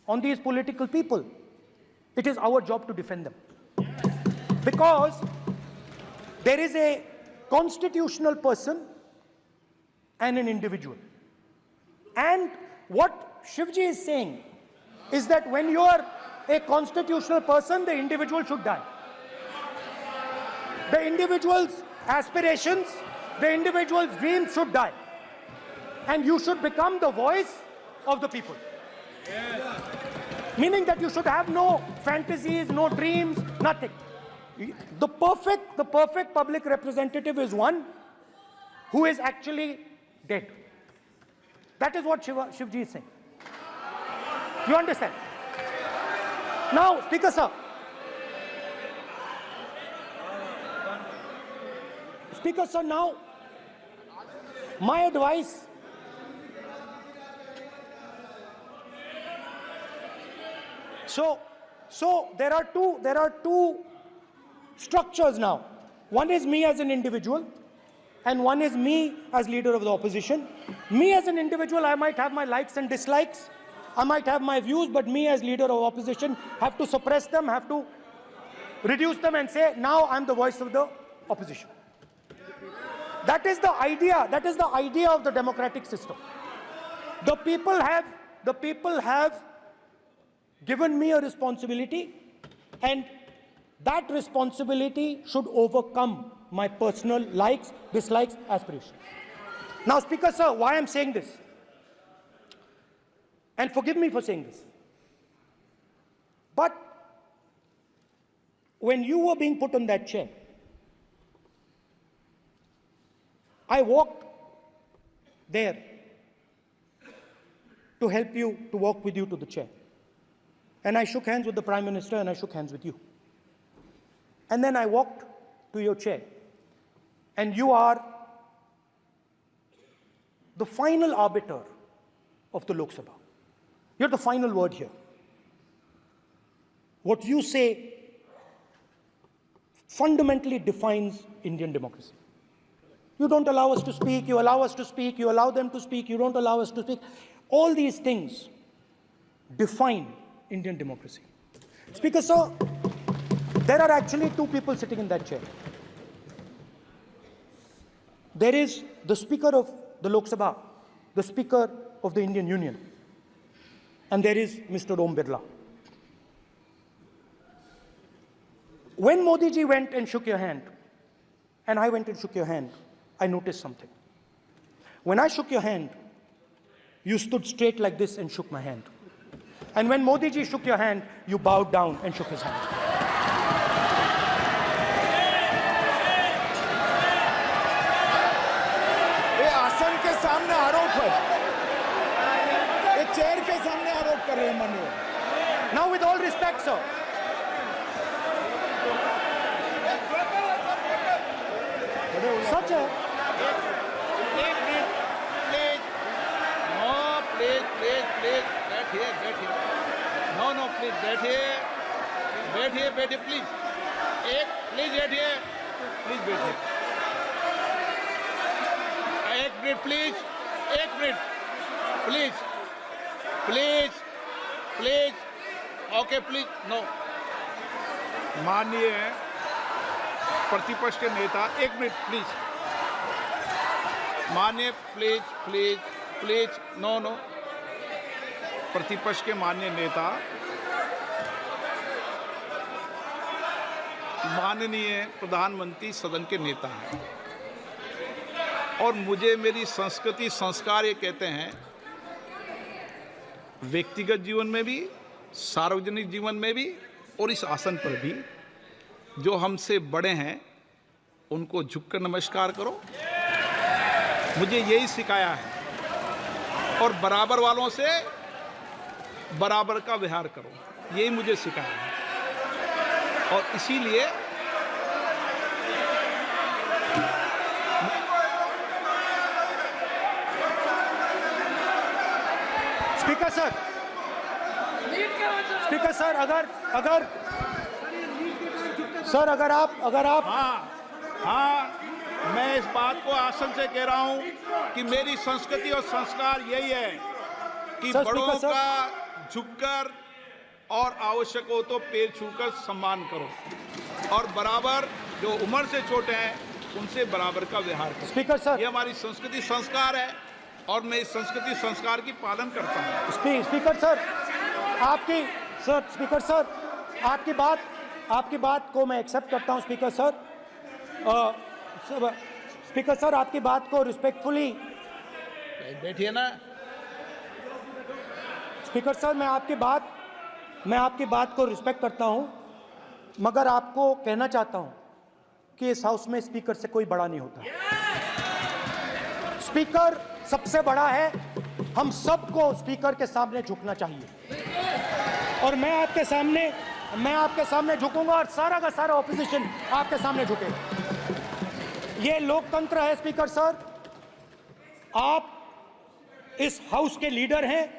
on these political people, it is our job to defend them. Because there is a constitutional person and an individual. And what Shivji is saying is that when you are a constitutional person, the individual should die. The individual's aspirations, the individual's dreams should die. And you should become the voice of the people. Yes. Meaning that you should have no fantasies, no dreams, nothing. The perfect public representative is one who is actually dead. That is what Shivji is saying. You understand? Now, Speaker sir. Speaker sir, now, my advice. So there are two structures now. One is me as an individual, and one is me as leader of the opposition. Me as an individual, I might have my likes and dislikes. I might have my views, but me as leader of opposition have to suppress them, have to reduce them and say, now I'm the voice of the opposition. That is the idea. That is the idea of the democratic system. The people have given me a responsibility, and that responsibility should overcome my personal likes, dislikes, aspirations. Now, Speaker sir, why I'm saying this, and forgive me for saying this, but when you were being put on that chair, I walked there to help you, to walk with you to the chair. And I shook hands with the Prime Minister, and I shook hands with you. And then I walked to your chair. And you are the final arbiter of the Lok Sabha. You're the final word here. What you say fundamentally defines Indian democracy. You don't allow us to speak, you allow us to speak, you allow them to speak, you don't allow us to speak. All these things define Indian democracy. Speaker sir, there are actually two people sitting in that chair. There is the Speaker of the Lok Sabha, the Speaker of the Indian Union, and there is Mr. Om Birla. When Modi ji went and shook your hand, and I went and shook your hand, I noticed something. When I shook your hand, you stood straight like this and shook my hand. And when Modi ji shook your hand, you bowed down and shook his hand. ये आसन के सामने आरोप है, ये chair के सामने आरोप कर रहे हैं माननीय। Now, with all respect, sir. Such a... please बैठिए प्लीज, बैठिए, एक minute please, okay please, no. माननीय प्रतिपक्ष के नेता, एक मिनट प्लीज, माननीय प्लीज, नो। प्रतिपक्ष के माननीय नेता, माननीय प्रधानमंत्री सदन के नेता हैं, और मुझे मेरी संस्कृति संस्कार ये कहते हैं, व्यक्तिगत जीवन में भी, सार्वजनिक जीवन में भी, और इस आसन पर भी, जो हमसे बड़े हैं उनको झुककर नमस्कार करो। मुझे यही सिखाया है, और बराबर वालों से बराबर का व्यवहार करो, यही मुझे सिखाया है। और इसीलिए स्पीकर सर, अगर आप हाँ, मैं इस बात को आसन से कह रहा हूं कि मेरी संस्कृति और संस्कार यही है कि बड़ों का झुककर और आवश्यक हो तो पैर छूकर सम्मान करो, और बराबर जो उम्र से छोटे हैं उनसे बराबर का व्यवहार करो। स्पीकर सर, ये हमारी संस्कृति संस्कार है, और मैं इस संस्कृति संस्कार की पालन करता हूँ। स्पीकर सर, आपकी बात को मैं एक्सेप्ट करता हूँ। स्पीकर सर, आपकी बात को रिस्पेक्टफुली, बैठिए ना। स्पीकर सर, मैं आपकी बात को रिस्पेक्ट करता हूं, मगर आपको कहना चाहता हूं कि इस हाउस में स्पीकर से कोई बड़ा नहीं होता। स्पीकर सबसे बड़ा है, हम सबको स्पीकर के सामने झुकना चाहिए और मैं आपके सामने झुकूंगा और सारा का सारा ऑपोजिशन आपके सामने झुकेगा। ये लोकतंत्र है स्पीकर सर, आप इस हाउस के लीडर हैं,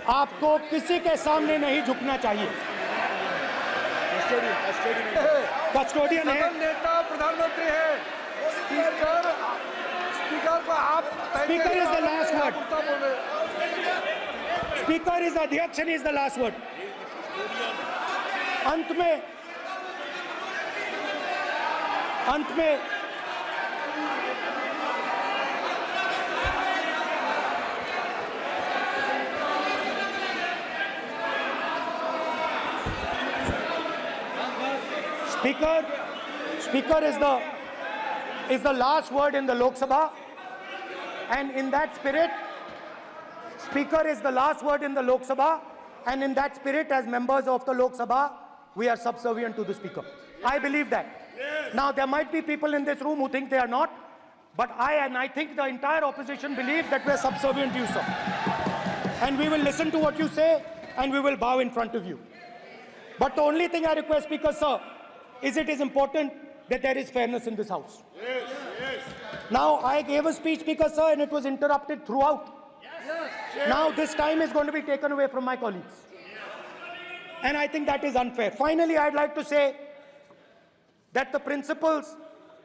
आपको किसी के सामने नहीं झुकना चाहिए। कस्टोडियन है, नेता प्रधानमंत्री है, स्पीकर को आप speaker is the last word, speaker is अध्यक्ष and is the last word. अंत में Speaker is the last word in the Lok Sabha, and in that spirit, Speaker is the last word in the Lok Sabha, and in that spirit, as members of the Lok Sabha, we are subservient to the Speaker. I believe that. Now, there might be people in this room who think they are not, but I think the entire opposition believes that we are subservient to you, sir. And we will listen to what you say, and we will bow in front of you. But the only thing I request, Speaker, sir, is it is important that there is fairness in this house. Now, I gave a speech, Speaker, sir, and it was interrupted throughout. Now, this time is going to be taken away from my colleagues. And I think that is unfair. Finally, I'd like to say that the principles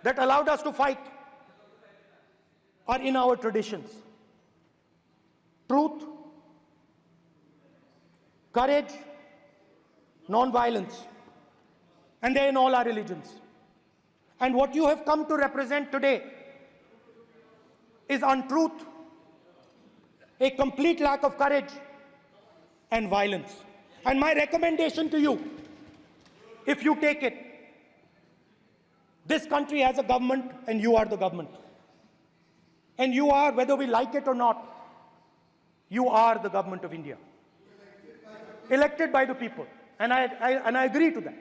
that allowed us to fight are in our traditions. Truth, courage, non-violence. And they're in all our religions. And what you have come to represent today is untruth, a complete lack of courage, and violence. And my recommendation to you, if you take it, this country has a government and you are the government. And you are, whether we like it or not, you are the government of India. Elected by the people. And I agree to that.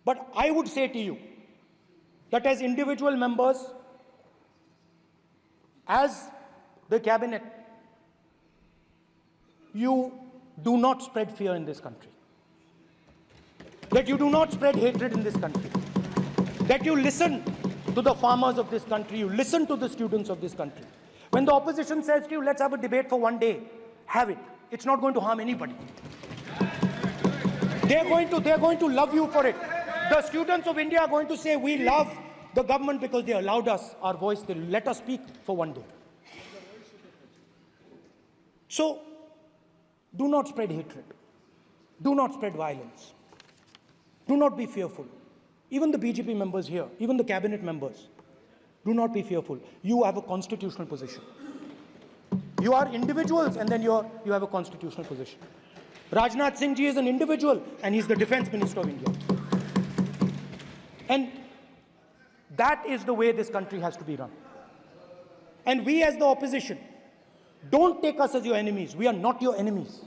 But I would say to you that as individual members, as the cabinet, you do not spread fear in this country. That you do not spread hatred in this country. That you listen to the farmers of this country, you listen to the students of this country. When the opposition says to you, let's have a debate for one day, have it. It's not going to harm anybody. They're going to love you for it. The students of India are going to say, we love the government because they allowed us our voice, they let us speak for one day. So, do not spread hatred. Do not spread violence. Do not be fearful. Even the BJP members here, even the cabinet members, do not be fearful. You have a constitutional position. You are individuals and then you have a constitutional position. Rajnath Singh ji is an individual and he's the defense minister of India. And that is the way this country has to be run. And we as the opposition, don't take us as your enemies. We are not your enemies.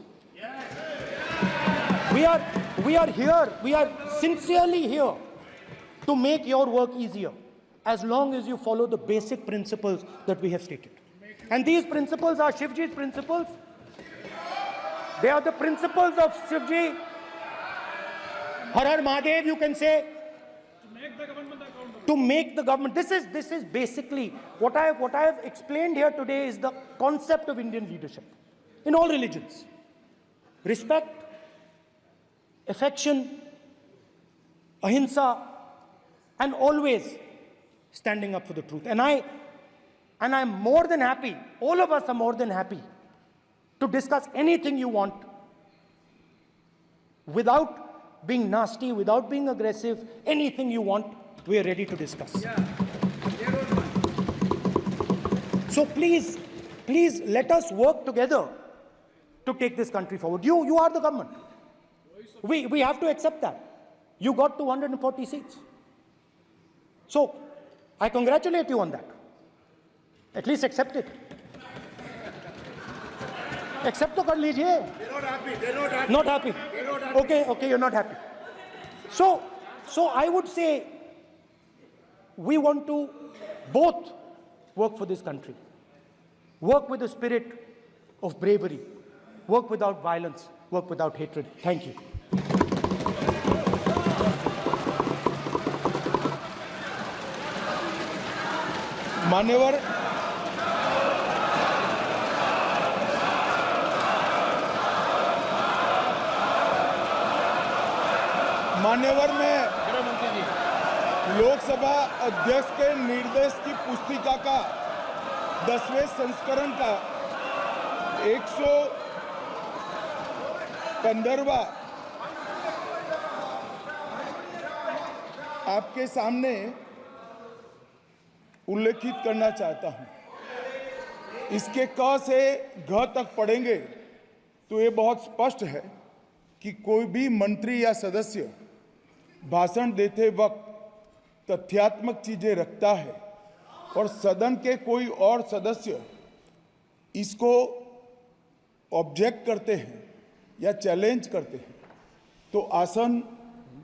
We are here, we are sincerely here to make your work easier as long as you follow the basic principles that we have stated. And these principles are Shivji's principles. They are the principles of Shivji. Har Har Mahadev, you can say. To make the government. This is basically what I have explained here today is the concept of Indian leadership in all religions. Respect, affection, ahimsa, and always standing up for the truth. And I'm more than happy, all of us are more than happy to discuss anything you want without being nasty, without being aggressive, anything you want, we are ready to discuss. So please let us work together to take this country forward. You are the government. We have to accept that. You got 240 seats. So I congratulate you on that. At least accept it. Accept to kar lijiye. They're not happy. They're not happy. Not happy. They're not happy. Okay, you're not happy. So I would say we want to both work for this country. work with a spirit of bravery, work without violence, work without hatred. Thank you. मान्यवर में लोकसभा अध्यक्ष के निर्देश की पुस्तिका का 10वें संस्करण का 115वां आपके सामने उल्लेखित करना चाहता हूं। इसके क से घ तक पढ़ेंगे तो ये बहुत स्पष्ट है कि कोई भी मंत्री या सदस्य भाषण देते वक्त तथ्यात्मक चीजें रखता है और सदन के कोई और सदस्य इसको ऑब्जेक्ट करते हैं या चैलेंज करते हैं तो आसन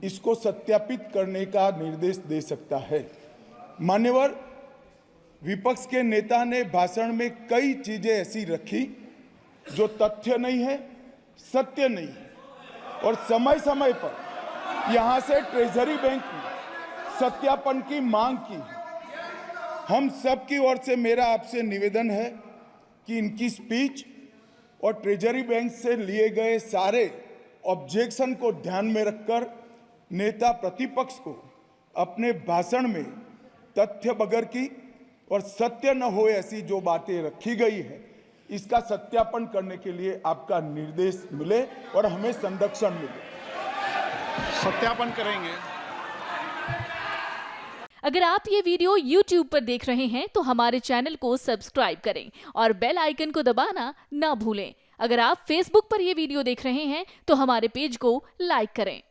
इसको सत्यापित करने का निर्देश दे सकता है। मान्यवर, विपक्ष के नेता ने भाषण में कई चीजें ऐसी रखी जो तथ्य नहीं है, सत्य नहीं है और समय समय पर यहां से ट्रेजरी बैंक ने सत्यापन की मांग की है। हम सब की ओर से मेरा आपसे निवेदन है कि इनकी स्पीच और ट्रेजरी बैंक से लिए गए सारे ऑब्जेक्शन को ध्यान में रखकर नेता प्रतिपक्ष को अपने भाषण में तथ्य बगैर की और सत्य न हो ऐसी जो बातें रखी गई है इसका सत्यापन करने के लिए आपका निर्देश मिले और हमें संरक्षण मिले। सत्यापन करेंगे। अगर आप ये वीडियो YouTube पर देख रहे हैं तो हमारे चैनल को सब्सक्राइब करें और बेल आइकन को दबाना ना भूलें। अगर आप Facebook पर ये वीडियो देख रहे हैं तो हमारे पेज को लाइक करें।